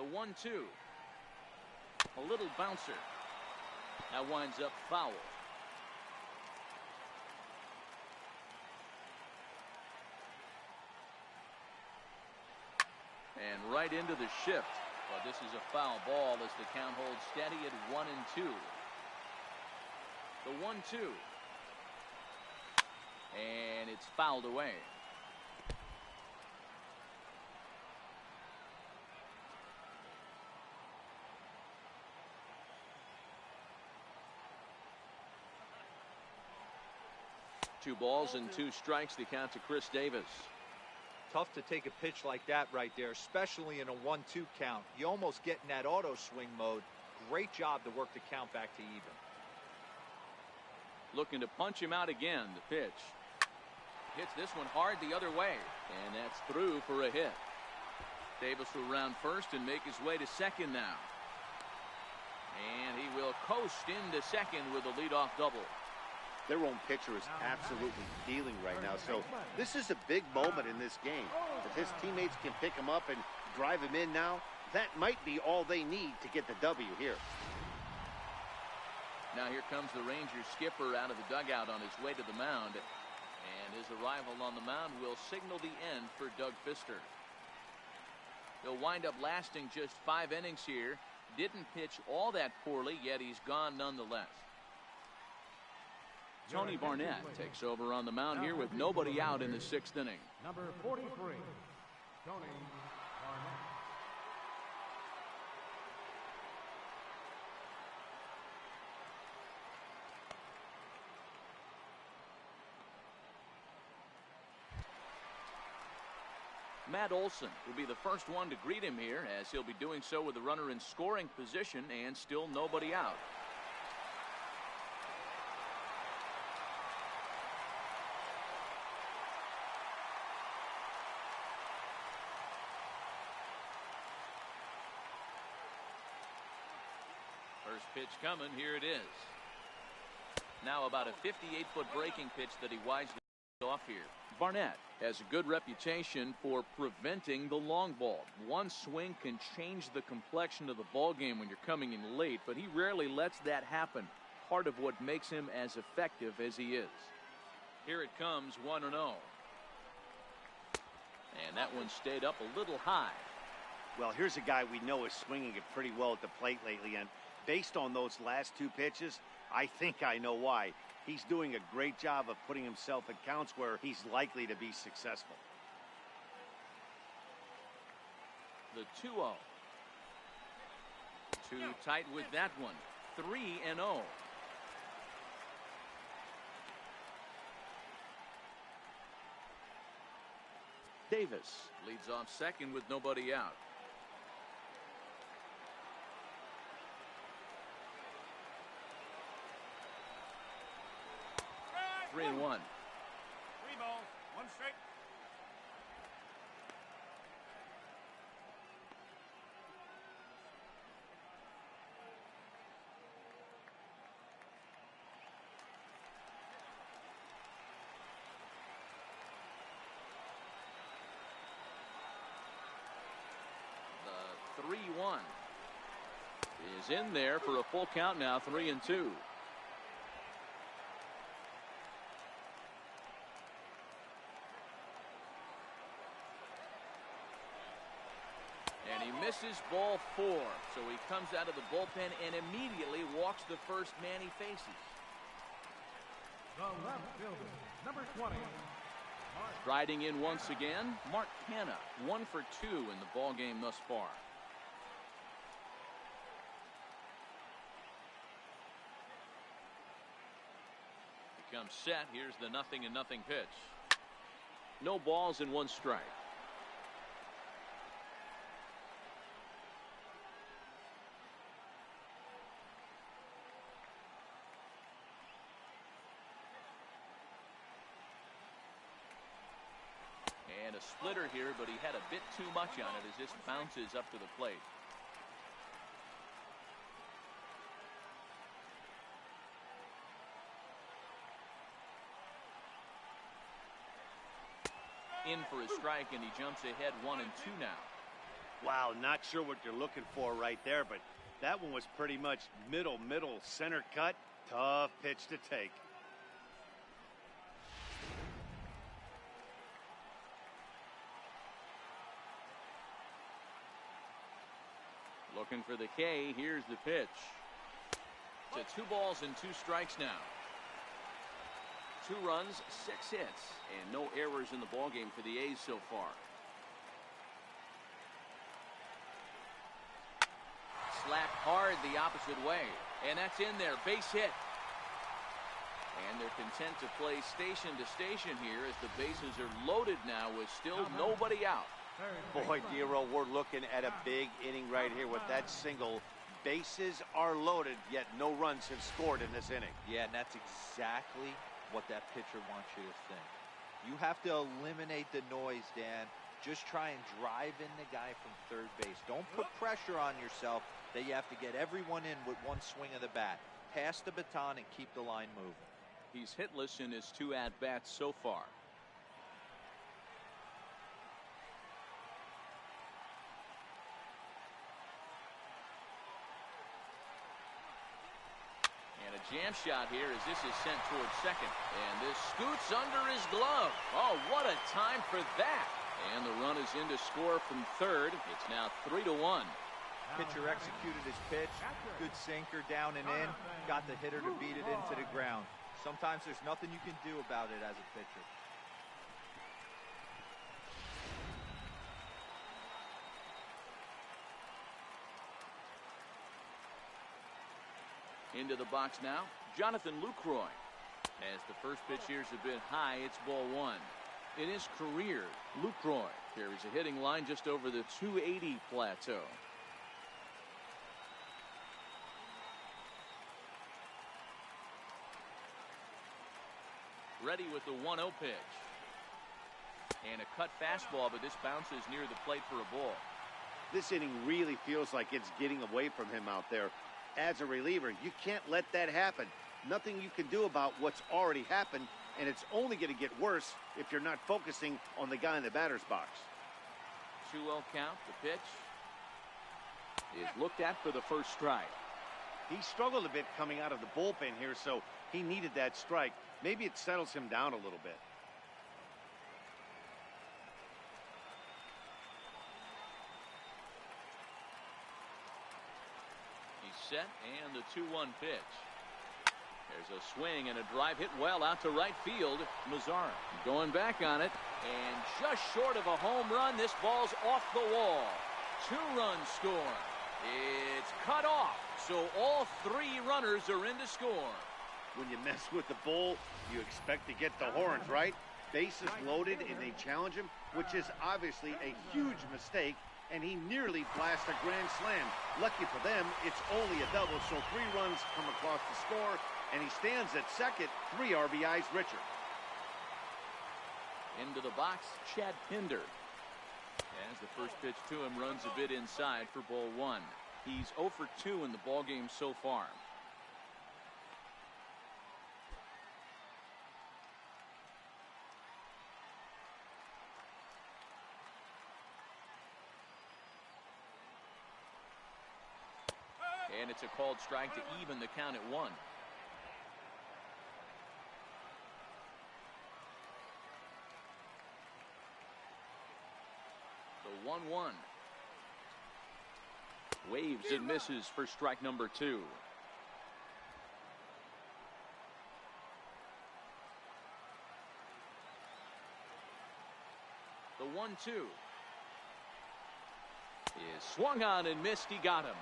The 1-2. A little bouncer. That winds up foul. And right into the shift. But this is a foul ball as the count holds steady at 1-2. The 1-2. And it's fouled away. Two balls and two strikes, the count to Chris Davis. Tough to take a pitch like that right there, especially in a 1-2 count. You almost get in that auto swing mode. Great job to work the count back to even. Looking to punch him out again. The pitch. Hits this one hard the other way. And that's through for a hit. Davis will round first and make his way to second now. And he will coast into second with a leadoff double. Their own pitcher is absolutely dealing right now. So this is a big moment in this game. If his teammates can pick him up and drive him in now, that might be all they need to get the W here. Now here comes the Rangers skipper out of the dugout on his way to the mound. And his arrival on the mound will signal the end for Doug Fister. He'll wind up lasting just 5 innings here. Didn't pitch all that poorly, yet he's gone nonetheless. Tony Barnett takes over on the mound here with nobody out in the 6th inning. Number 43, Tony Barnett. Matt Olson will be the first one to greet him here, as he'll be doing so with the runner in scoring position and still nobody out. First pitch coming, here it is. Now about a 58-foot breaking pitch that he wisely off here. Barnett has a good reputation for preventing the long ball. One swing can change the complexion of the ball game when you're coming in late, but he rarely lets that happen. Part of what makes him as effective as he is. Here it comes, 1-0. And that one stayed up a little high. Well, here's a guy we know is swinging it pretty well at the plate lately, and based on those last 2 pitches, I think I know why. He's doing a great job of putting himself at counts where he's likely to be successful. The 2-0. Too tight with that one. 3-0. Davis leads off second with nobody out. Three and one. 3 balls, 1 strike. The 3-1 is in there for a full count now. 3-2. Misses ball 4, so he comes out of the bullpen and immediately walks the first man he faces. The left fielder, number 20. Riding in once again, Mark Canna, 1 for 2 in the ball game thus far. He comes set. Here's the 0-0 pitch. No balls and 1 strike. And a splitter here, but he had a bit too much on it as this bounces up to the plate. In for a strike, and he jumps ahead 1-2 now. Wow, not sure what you're looking for right there, but that one was pretty much middle, center cut. Tough pitch to take. Looking for the K. Here's the pitch. To 2 balls and 2 strikes now. 2 runs, 6 hits, and no errors in the ballgame for the A's so far. Slapped hard the opposite way, and that's in there. Base hit. And they're content to play station to station here as the bases are loaded now with still nobody out. Boy, Dero, we're looking at a big inning right here with that single. Bases are loaded, yet no runs have scored in this inning. Yeah, and that's exactly what that pitcher wants you to think. You have to eliminate the noise, Dan. Just try and drive in the guy from third base. Don't put pressure on yourself that you have to get everyone in with one swing of the bat. Pass the baton and keep the line moving. He's hitless in his 2 at-bats so far. And a jam shot here as this is sent towards second. And this scoots under his glove. Oh, what a time for that. And the run is in to score from third. It's now 3-1. Pitcher executed his pitch. Good sinker down and in. Got the hitter to beat it into the ground. Sometimes there's nothing you can do about it as a pitcher. Into the box now, Jonathan Lucroy. As the first pitch here is a bit high, it's ball 1. In his career, Lucroy carries a hitting line just over the 280 plateau. Ready with the 1-0 pitch. And a cut fastball, but this bounces near the plate for a ball. This inning really feels like it's getting away from him out there. As a reliever, you can't let that happen. Nothing you can do about what's already happened, and it's only going to get worse if you're not focusing on the guy in the batter's box. 2-0 count. The pitch is looked at for the first strike. He struggled a bit coming out of the bullpen here, so he needed that strike. Maybe it settles him down a little bit. He's set, and the 2-1 pitch. There's a swing and a drive hit well out to right field. Mazzara going back on it, and just short of a home run. This ball's off the wall. 2-run score. It's cut off, so all 3 runners are in to score. When you mess with the bull, you expect to get the horns, right? Bases loaded, and they challenge him, which is obviously a huge mistake, and he nearly blasts a grand slam. Lucky for them, it's only a double, so 3 runs come across the score, and he stands at second, 3 RBIs richer. Into the box, Chad Pinder. As the first pitch to him runs a bit inside for ball 1. He's 0 for 2 in the ballgame so far. And it's a called strike to even the count at 1. The 1-1. Waves and misses for strike number 2. The 1-2 is swung on and missed. He got him.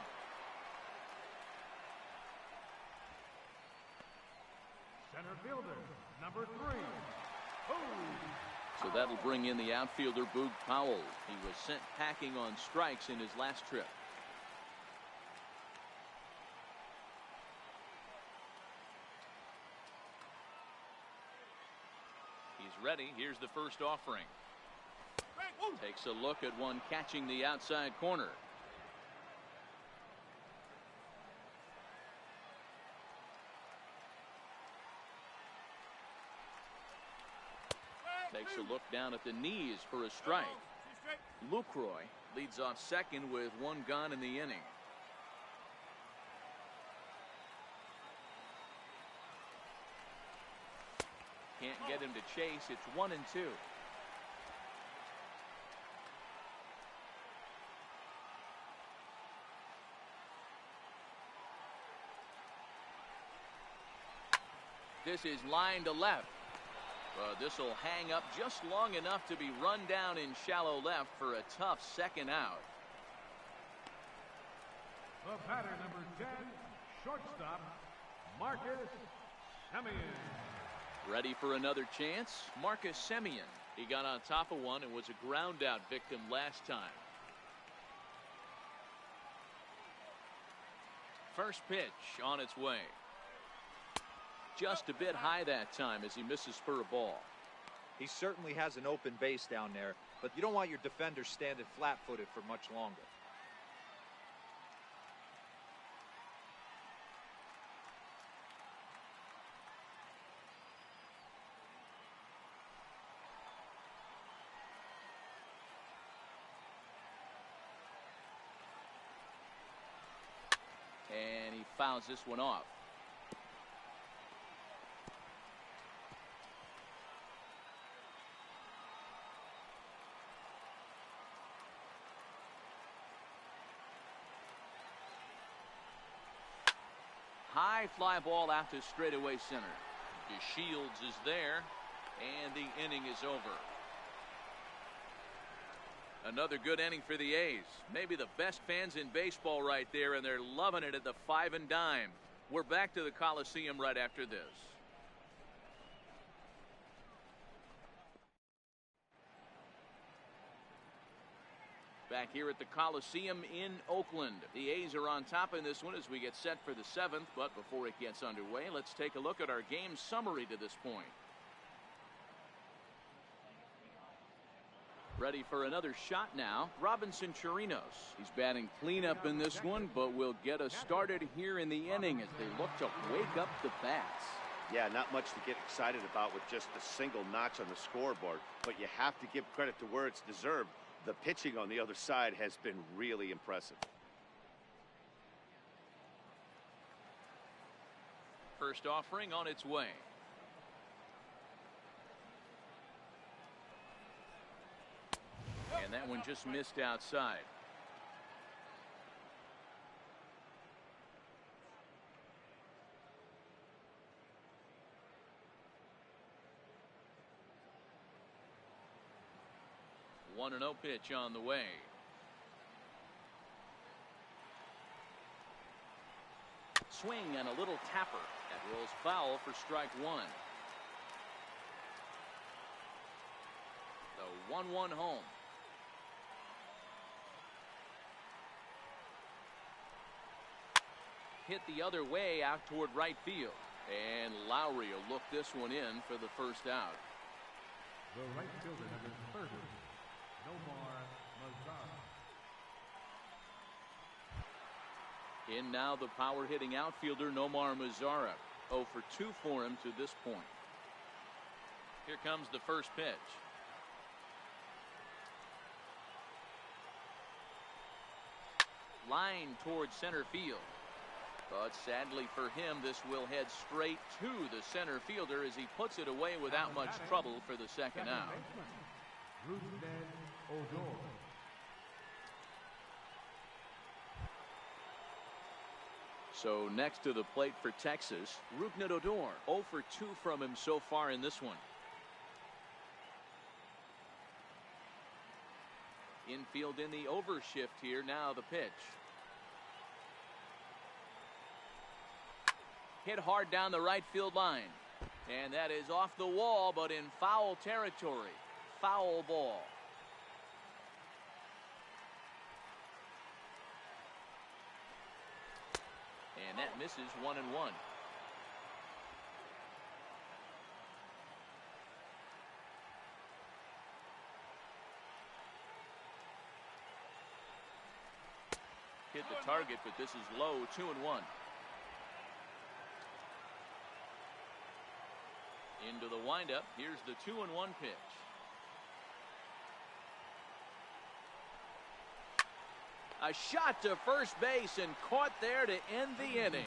Center fielder, number 3. So that'll bring in the outfielder, Boog Powell. He was sent packing on strikes in his last trip. He's ready. Here's the first offering. Takes a look at one catching the outside corner. Takes a look down at the knees for a strike. Lucroy leads off second with one gone in the inning. Can't get him to chase. It's 1-2. This is line to left. This will hang up just long enough to be run down in shallow left for a tough second out. The batter, number 10, shortstop, Marcus Semien. Ready for another chance? Marcus Semien. He got on top of one and was a ground out victim last time. First pitch on its way. Just a bit high that time as he misses for a ball. He certainly has an open base down there, but you don't want your defender standing flat-footed for much longer. And he fouls this one off. High fly ball out to straightaway center. DeShields is there, and the inning is over. Another good inning for the A's. Maybe the best fans in baseball right there, and they're loving it at the 5 and dime. We're back to the Coliseum right after this. Back here at the Coliseum in Oakland. The A's are on top in this one as we get set for the 7th. But before it gets underway, let's take a look at our game summary to this point. Ready for another shot now. Robinson Chirinos. He's batting cleanup in this one, but will get us started here in the inning as they look to wake up the bats. Yeah, not much to get excited about with just a single notch on the scoreboard, but you have to give credit to where it's deserved. The pitching on the other side has been really impressive. First offering on its way. And that one just missed outside. One and 0 pitch on the way. Swing and a little tapper. That rolls foul for strike one. The 1-1 home. Hit the other way out toward right field. And Lowry will look this one in for the first out. The right fielder, number 30, Nomar Mazara. In now the power hitting outfielder Nomar Mazara. 0 for 2 for him to this point. Here comes the first pitch. Line towards center field. But sadly for him, this will head straight to the center fielder as he puts it away without much trouble for the second out. So next to the plate for Texas, Rougned Odor. 0 for 2 from him so far in this one. Infield in the overshift here. Now the pitch. Hit hard down the right field line. And that is off the wall, but in foul territory. Foul ball. And that misses 1-1. Hit the target, but this is low. 2-1. Into the windup. Here's the 2-1 pitch. A shot to first base and caught there to end the inning.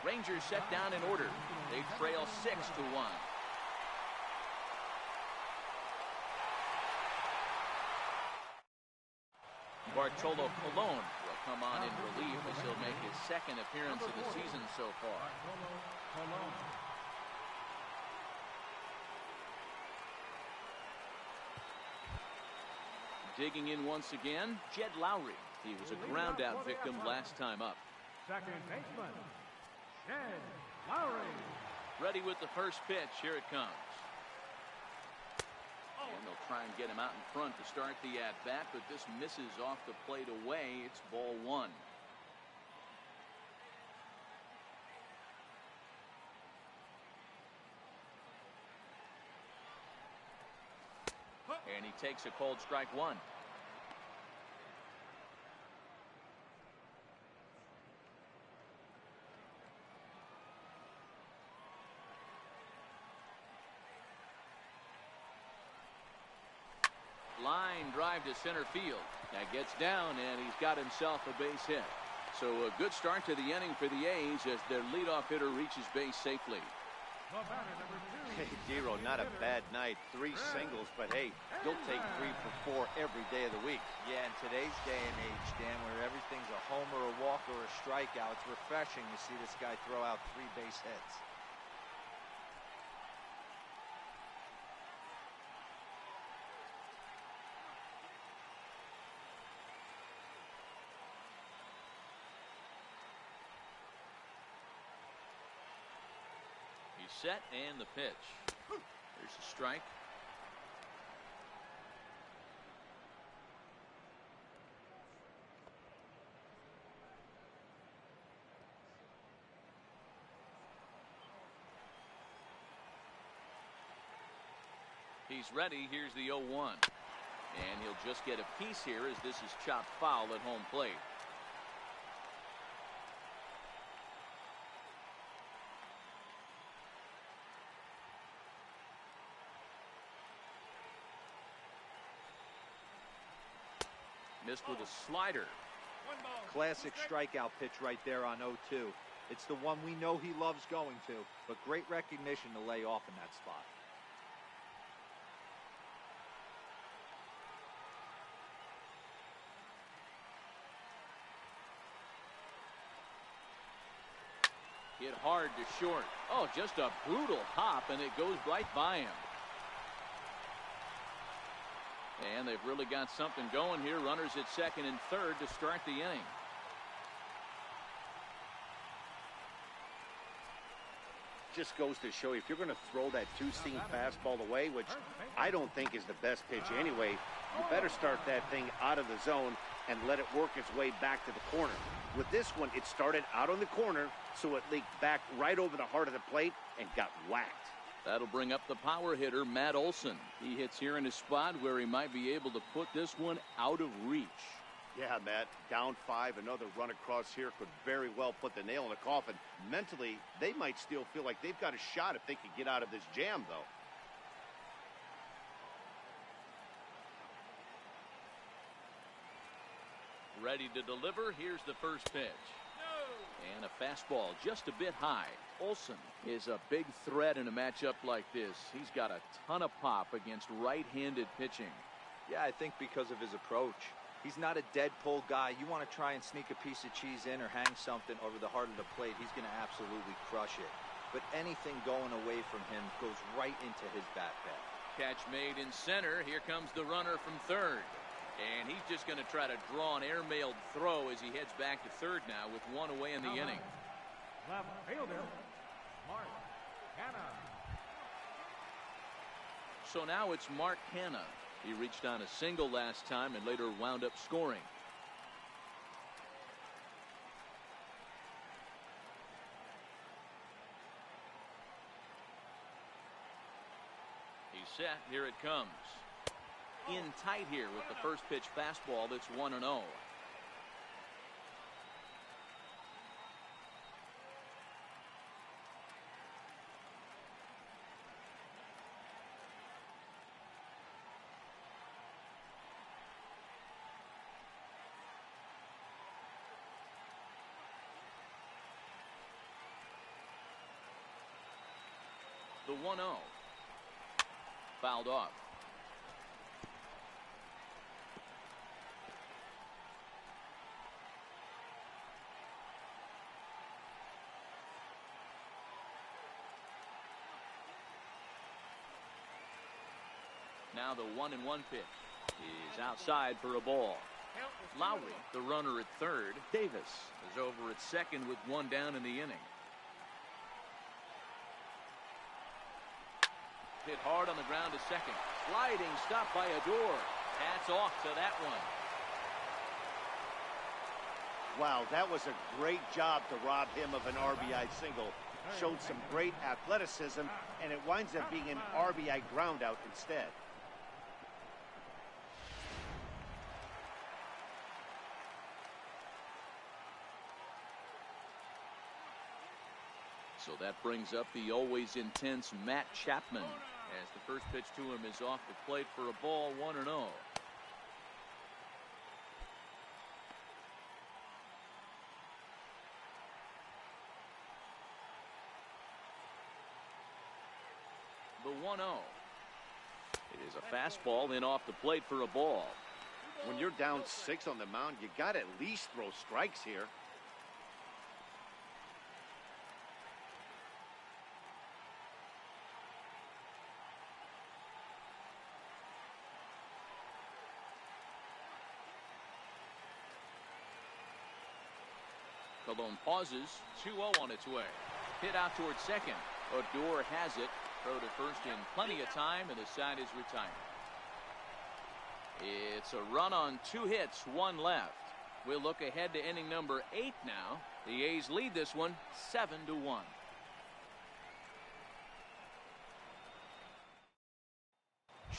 Rangers set down in order. They trail 6-1. Bartolo Colon will come on in relief as he'll make his second appearance of the season so far. Digging in once again, Jed Lowry. He was a ground-out victim last time up. Second baseman, Jed Lowry. Ready with the first pitch. Here it comes. And they'll try and get him out in front to start the at-bat, but this misses off the plate away. It's ball one. And he takes a called strike one. Line drive to center field. That gets down, and he's got himself a base hit. So a good start to the inning for the A's as their leadoff hitter reaches base safely. The batter, number 2. Hey, Dero, not a bad night. 3 singles, but hey, you'll take 3 for 4 every day of the week. Yeah, in today's day and age, Dan, where everything's a homer, a walk, or a strikeout, it's refreshing to see this guy throw out 3 base hits. Set and the pitch. There's a strike. He's ready. Here's the 0-1. And he'll just get a piece here as this is chopped foul at home plate. Missed with a slider. Classic strikeout pitch right there on 0-2. It's the one we know he loves going to, but great recognition to lay off in that spot. Hit hard to short. Oh, just a brutal hop, and it goes right by him. And they've really got something going here. Runners at second and third to start the inning. Just goes to show you, if you're going to throw that 2-seam fastball away, which I don't think is the best pitch anyway, you better start that thing out of the zone and let it work its way back to the corner. With this one, it started out on the corner, so it leaked back right over the heart of the plate and got whacked. That'll bring up the power hitter, Matt Olson. He hits here in a spot where he might be able to put this one out of reach. Yeah, Matt, down 5, another run across here could very well put the nail in the coffin. Mentally, they might still feel like they've got a shot if they could get out of this jam, though. Ready to deliver. Here's the first pitch. And a fastball just a bit high. Olson is a big threat in a matchup like this. He's got a ton of pop against right-handed pitching. Yeah, I think because of his approach. He's not a dead pull guy. You want to try and sneak a piece of cheese in or hang something over the heart of the plate, he's going to absolutely crush it. But anything going away from him goes right into his bat pad. Catch made in center. Here comes the runner from third. And he's just going to try to draw an airmailed throw as he heads back to third now with one away in the inning. Left fielder, Mark Canna. So now it's Mark Canna. He reached on a single last time and later wound up scoring. He's set. Here it comes. In tight here with the first pitch fastball that's 1-0. The 1-0. Fouled off. Now the 1-1 pitch is outside for a ball. Lowry, the runner at third. Davis is over at second with one down in the inning. Hit hard on the ground to second. Sliding stop by Odor. Hats off to that one. Wow, that was a great job to rob him of an RBI single. Showed some great athleticism, and it winds up being an RBI groundout instead. So that brings up the always intense Matt Chapman as the first pitch to him is off the plate for a ball, 1-0. The 1-0. It is a fastball in off the plate for a ball. When you're down 6 on the mound, you got to at least throw strikes here. Colon pauses. 2-0 on its way. Hit out towards second. Odor has it. Throw to first in plenty of time, and the side is retired. It's a run on 2 hits, 1 left. We'll look ahead to inning number 8 now. The A's lead this one 7-1.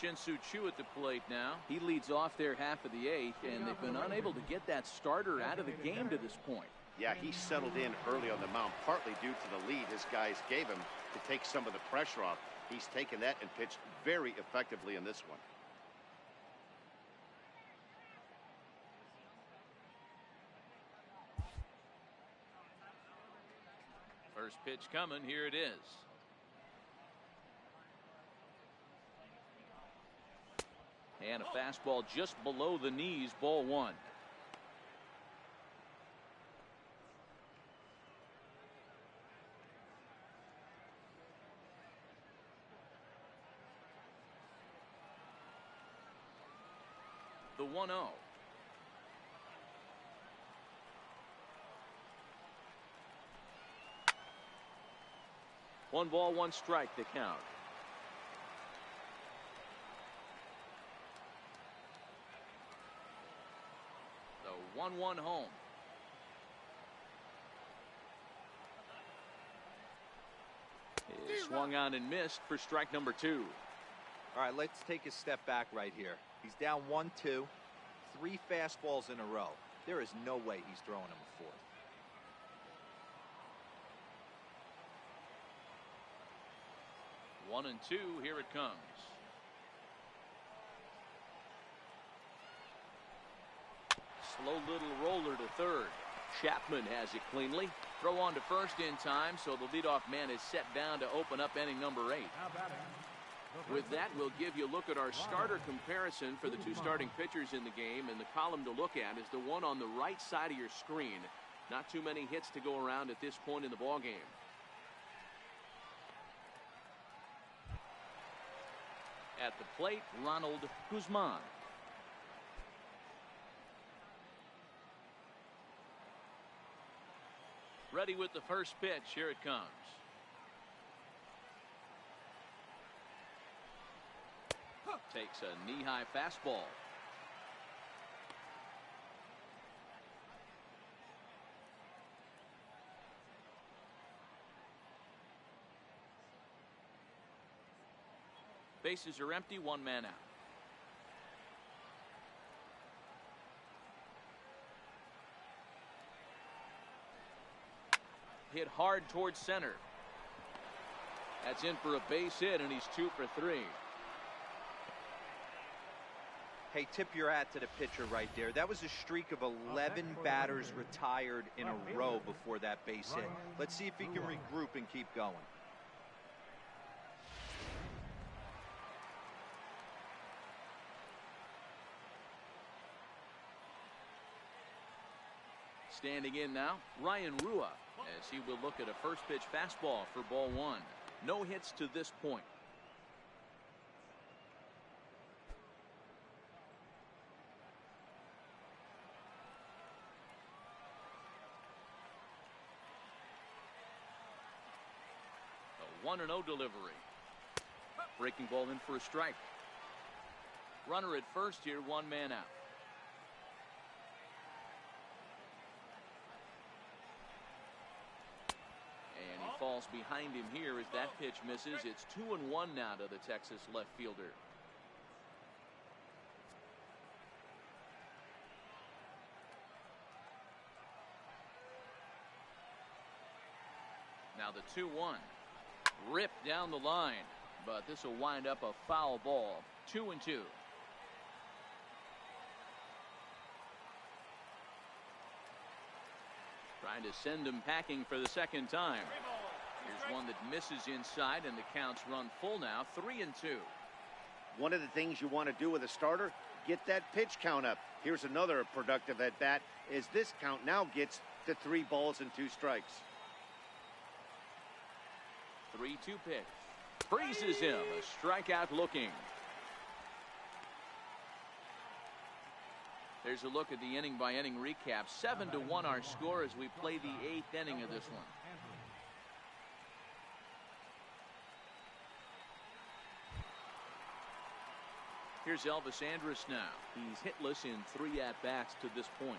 Shin-Soo Choo at the plate now. He leads off their half of the 8th, and they've been unable to get that starter out of the game to this point. Yeah, he settled in early on the mound, partly due to the lead his guys gave him to take some of the pressure off. He's taken that and pitched very effectively in this one. First pitch coming. Here it is. And a fastball just below the knees, ball 1. The 1-0. 1 ball, 1 strike to count. The 1-1 home. It swung on and missed for strike number 2. All right, let's take a step back right here. He's down 1-2, 3 fastballs in a row. There is no way he's throwing him a 4th. One and 2, here it comes. Slow little roller to third. Chapman has it cleanly. Throw on to first in time, so the leadoff man is set down to open up inning number 8. With that, we'll give you a look at our starter comparison for the 2 starting pitchers in the game, and the column to look at is the one on the right side of your screen. Not too many hits to go around at this point in the ballgame. At the plate, Ronald Guzman. Ready with the first pitch. Here it comes. Takes a knee-high fastball. Bases are empty, 1 man out. Hit hard towards center. That's in for a base hit, and he's 2 for 3. Hey, tip your hat to the pitcher right there. That was a streak of 11 batters retired in a row before that base hit. Let's see if he can regroup and keep going. Standing in now, Ryan Rua, as he will look at a first pitch fastball for ball one. No hits to this point. A 1-0 delivery. Breaking ball in for a strike. Runner at first here, one man out. And he falls behind him here as that pitch misses. It's 2-1 now to the Texas left fielder. Now the 2-1. Ripped down the line, but this will wind up a foul ball. 2-2. Trying to send him packing for the second time. Here's one that misses inside, and the count's run full now. 3-2. One of the things you want to do with a starter, get that pitch count up. Here's another productive at bat, as this count now gets to 3 balls and 2 strikes. 3-2 pitch. Freezes him. A strikeout looking. There's a look at the inning by inning recap. 7-1 our score as we play the 8th inning of this one. Here's Elvis Andrus now. He's hitless in 3 at-bats to this point.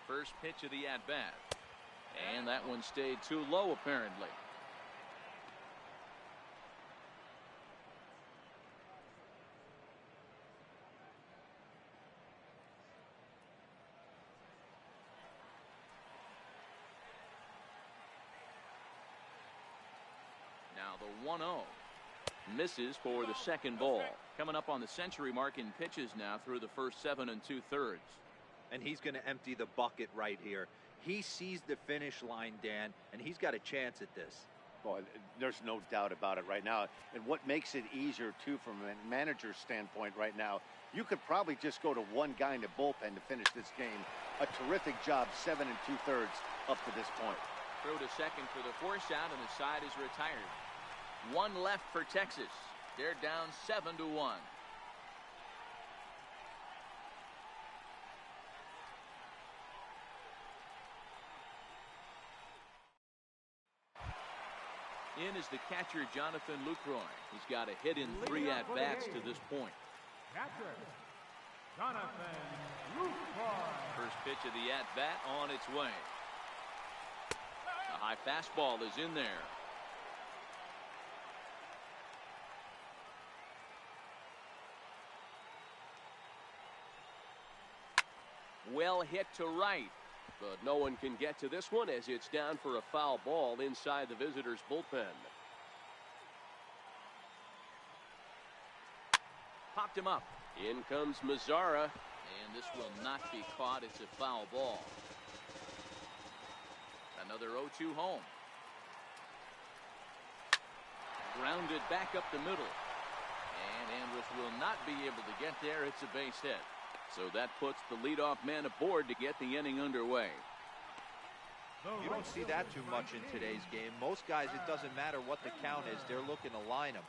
First pitch of the at-bat. And that one stayed too low apparently. Now the 1-0. Misses for the second ball. Coming up on the century mark in pitches now through the first 7 2/3. And he's going to empty the bucket right here. He sees the finish line, Dan, and he's got a chance at this. Boy, there's no doubt about it right now. And what makes it easier, too, from a manager's standpoint right now, you could probably just go to one guy in the bullpen to finish this game. A terrific job, 7 2/3 up to this point. Throw to second for the force out, and the side is retired. 1 left for Texas. They're down 7-1. In is the catcher, Jonathan Lucroy. He's got a hit in 3 at-bats to this point. Catcher, Jonathan Lucroy. First pitch of the at-bat on its way. A high fastball is in there. Well hit to right. But no one can get to this one as it's down for a foul ball inside the visitors' bullpen. Popped him up. In comes Mazzara. And this will not be caught. It's a foul ball. Another 0-2 home. Grounded back up the middle. And Andrus will not be able to get there. It's a base hit. So that puts the leadoff man aboard to get the inning underway. You don't see that too much in today's game. Most guys, it doesn't matter what the count is. They're looking to line them,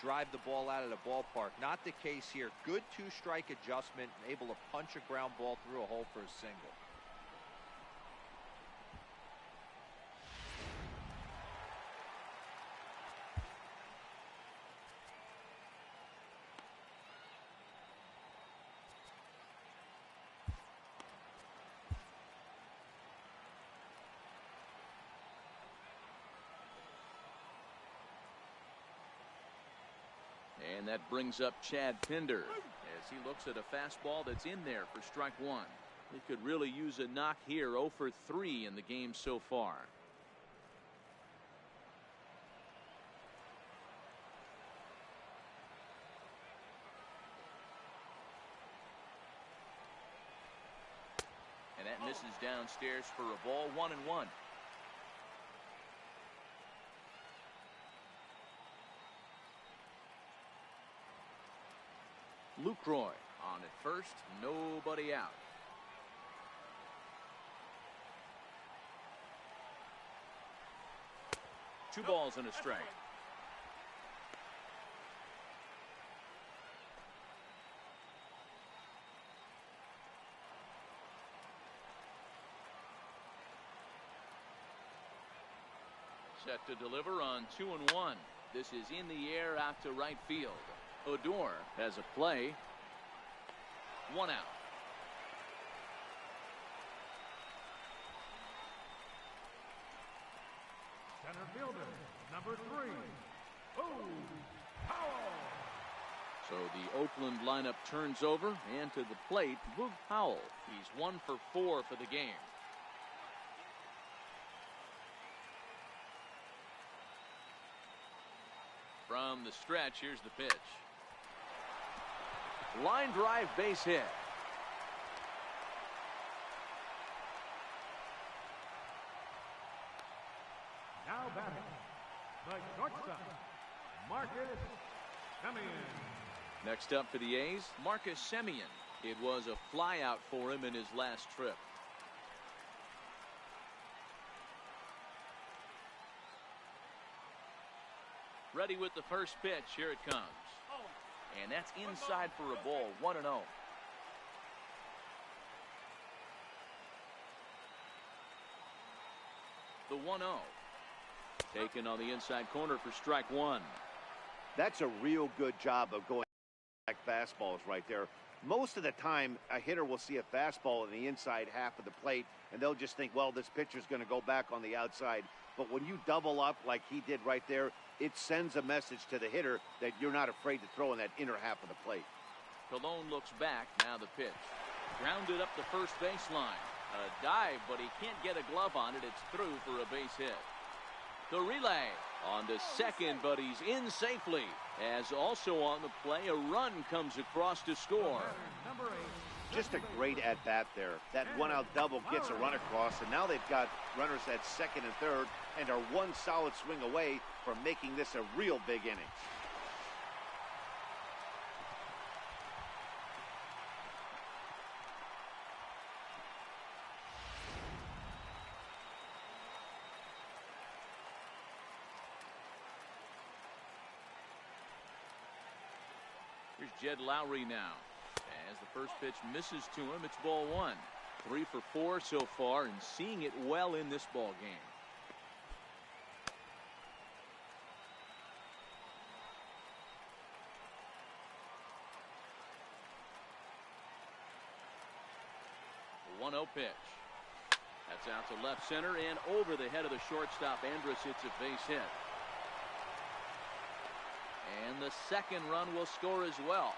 drive the ball out of the ballpark. Not the case here. Good 2-strike adjustment, able to punch a ground ball through a hole for a single. And that brings up Chad Pinder as he looks at a fastball that's in there for strike 1. He could really use a knock here. 0 for 3 in the game so far. And that misses downstairs for a ball. 1-1. Lucroy on at first, nobody out. Two balls and a strike. Set to deliver on 2-1. This is in the air out to right field. Odor has a play. One out. Center fielder, number 3. Oh, Powell. So the Oakland lineup turns over, and to the plate, Boog Powell. He's 1 for 4 for the game. From the stretch, here's the pitch. Line drive, base hit. Now batting, the shortstop, Marcus Semien. Next up for the A's, Marcus Semien. It was a flyout for him in his last trip. Ready with the first pitch. Here it comes. And that's inside for a ball. 1-0. The 1-0. Taken on the inside corner for strike one. That's a real good job of going back fastballs right there. Most of the time, a hitter will see a fastball in the inside half of the plate, and they'll just think, well, this pitcher's going to go back on the outside. But when you double up like he did right there, it sends a message to the hitter that you're not afraid to throw in that inner half of the plate. Colon looks back. Now the pitch. Grounded up the first baseline. A dive, but he can't get a glove on it. It's through for a base hit. The relay on to second, but he's in safely. As also on the play, a run comes across to score. Number 8. Just a great at-bat there. That one-out double gets a run across, and now they've got runners at second and third and are one solid swing away from making this a real big inning. Here's Jed Lowry now. As the first pitch misses to him, it's ball one. 3 for 4 so far, and seeing it well in this ball game. The 1-0 pitch. That's out to left center and over the head of the shortstop. Andrus hits a base hit. And the second run will score as well.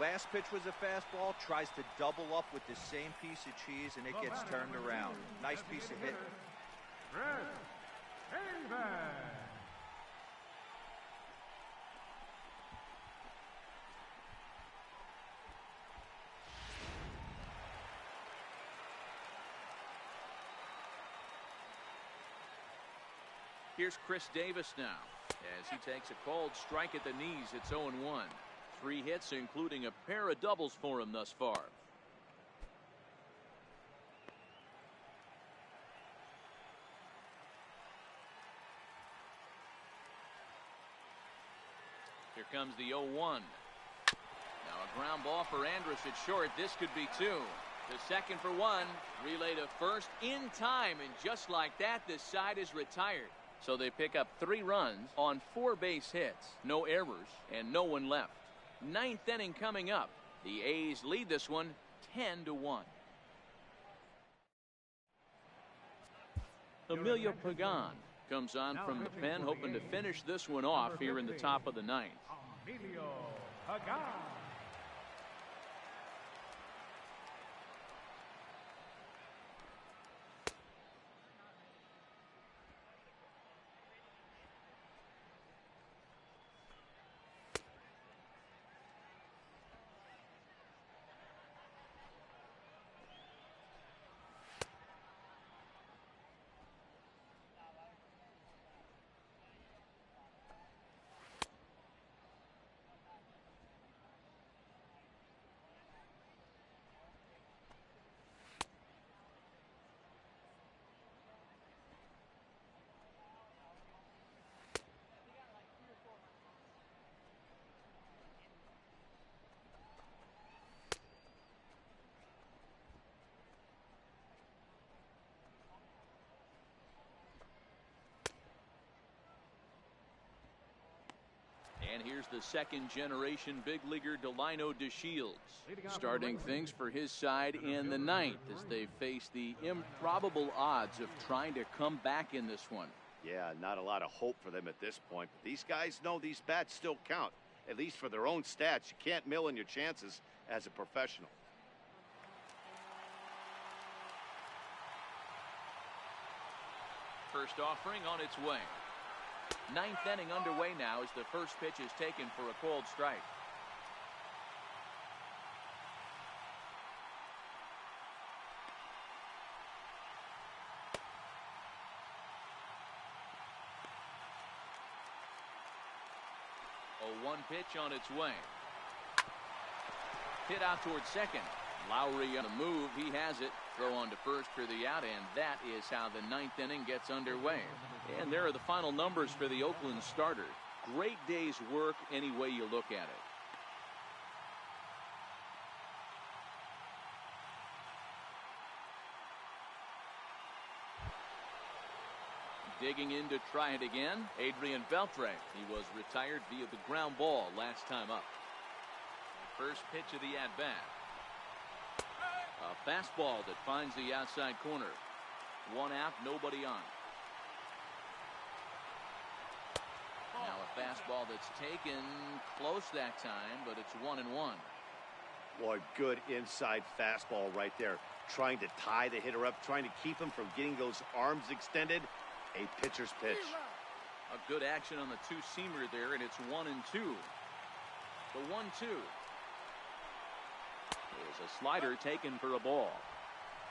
Last pitch was a fastball, tries to double up with the same piece of cheese, and it gets turned around. Nice piece of hit. Here's Chris Davis now as he takes a called strike at the knees. It's 0-1. 3 hits, including a pair of doubles for him thus far. Here comes the 0-1. Now a ground ball for Andrus at short. This could be 2. The second for 1. Relay to first in time, and just like that, the side is retired. So they pick up 3 runs on 4 base hits, no errors, and no one left. 9th inning coming up. The A's lead this one 10-1. Emilio Pagan comes on from the pen, hoping to finish this one off here in the top of the 9th. Emilio Pagan. here's the second-generation big leaguer Delino DeShields, starting things for his side in the ninth as they face the improbable odds of trying to come back in this one. Yeah, not a lot of hope for them at this point. But these guys know these bats still count, at least for their own stats. You can't mill in your chances as a professional. First offering on its way. Ninth inning underway now as the first pitch is taken for a called strike. A 1 pitch on its way. Hit out towards second. Lowry on the move. He has it. Throw on to first for the out, and that is how the ninth inning gets underway. And there are the final numbers for the Oakland starter. Great day's work any way you look at it. Digging in to try it again, Adrian Beltre. He was retired via the ground ball last time up. First pitch of the at-bat. A fastball that finds the outside corner. 1 out, nobody on. Now a fastball that's taken close that time, but it's 1-1. Boy, good inside fastball right there. Trying to tie the hitter up, trying to keep him from getting those arms extended. A pitcher's pitch. A good action on the two-seamer there, and it's 1-2. The 1-2. There's a slider taken for a ball.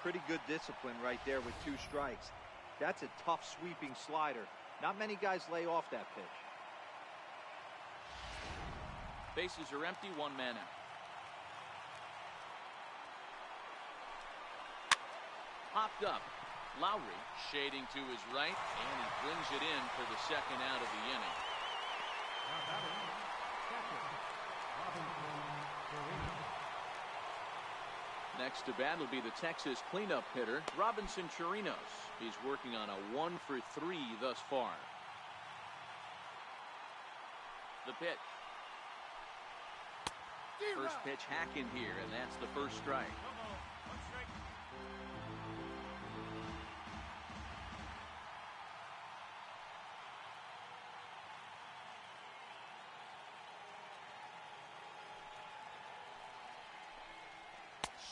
Pretty good discipline right there with 2 strikes. That's a tough sweeping slider. Not many guys lay off that pitch. Bases are empty, 1 man out. Popped up. Lowry shading to his right, and he brings it in for the second out of the inning. Next to bat will be the Texas cleanup hitter, Robinson Chirinos. He's working on a 1 for 3 thus far. The pitch. First pitch hacking here, and that's the first strike.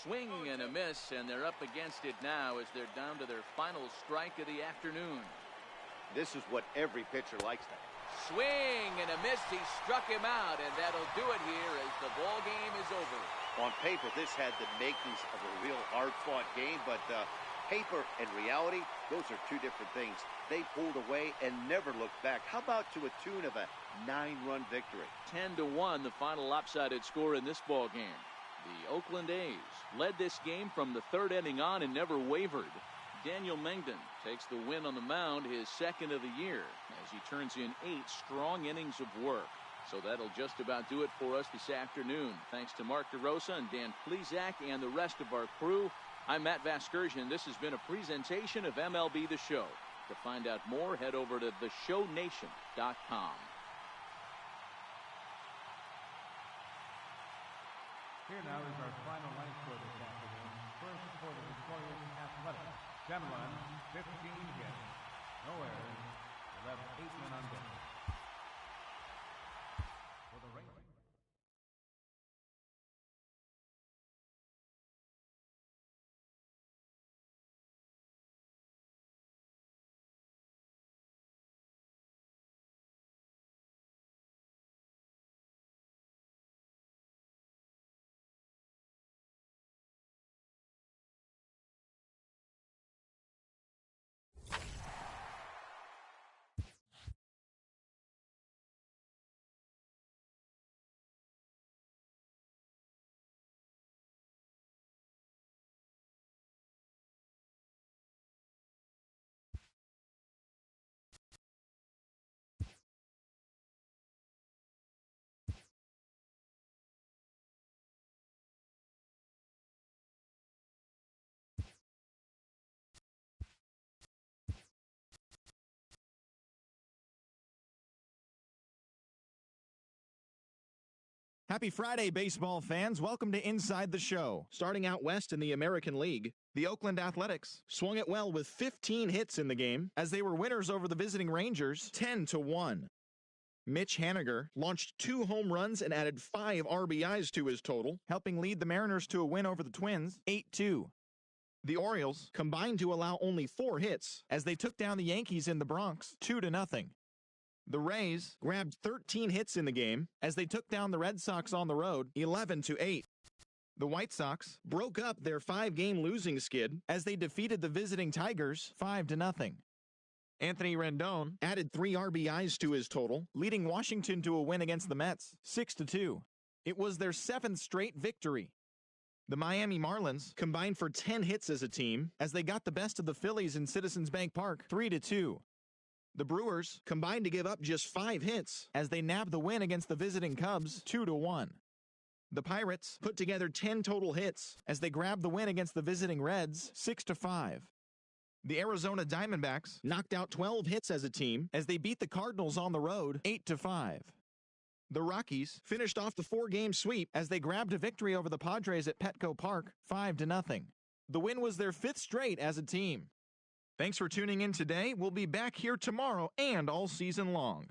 Swing and a miss, and they're up against it now as they're down to their final strike of the afternoon. This is what every pitcher likes to. Swing and a miss. He struck him out, and that'll do it here as the ball game is over. On paper, this had the makings of a real hard-fought game, but paper and reality, those are 2 different things. They pulled away and never looked back. How about to a tune of a 9-run victory? 10-1, the final lopsided score in this ball game. The Oakland A's led this game from the 3rd inning on and never wavered. Daniel Mengden takes the win on the mound, his 2nd of the year, as he turns in 8 strong innings of work. So that'll just about do it for us this afternoon. Thanks to Mark DeRosa and Dan Plesac and the rest of our crew. I'm Matt Vasgersian. This has been a presentation of MLB The Show. To find out more, head over to theshownation.com. Here now is our final line score this afternoon. First for the Victorian Athletics. 10 runs, 15 hits, no errors, left 8 men on base. For the Rangers. Happy Friday, baseball fans. Welcome to Inside the Show. Starting out west in the American League, the Oakland Athletics swung it well with 15 hits in the game as they were winners over the visiting Rangers 10-1. Mitch Haniger launched 2 home runs and added 5 RBIs to his total, helping lead the Mariners to a win over the Twins 8-2. The Orioles combined to allow only 4 hits as they took down the Yankees in the Bronx 2-0. The Rays grabbed 13 hits in the game as they took down the Red Sox on the road 11-8. The White Sox broke up their 5-game losing skid as they defeated the visiting Tigers 5-0. Anthony Rendon added 3 RBIs to his total, leading Washington to a win against the Mets 6-2. It was their 7th straight victory. The Miami Marlins combined for 10 hits as a team as they got the best of the Phillies in Citizens Bank Park 3-2. The Brewers combined to give up just 5 hits as they nabbed the win against the visiting Cubs 2-1. The Pirates put together 10 total hits as they grabbed the win against the visiting Reds 6-5. The Arizona Diamondbacks knocked out 12 hits as a team as they beat the Cardinals on the road 8-5. The Rockies finished off the 4-game sweep as they grabbed a victory over the Padres at Petco Park 5-0. The win was their 5th straight as a team. Thanks for tuning in today. We'll be back here tomorrow and all season long.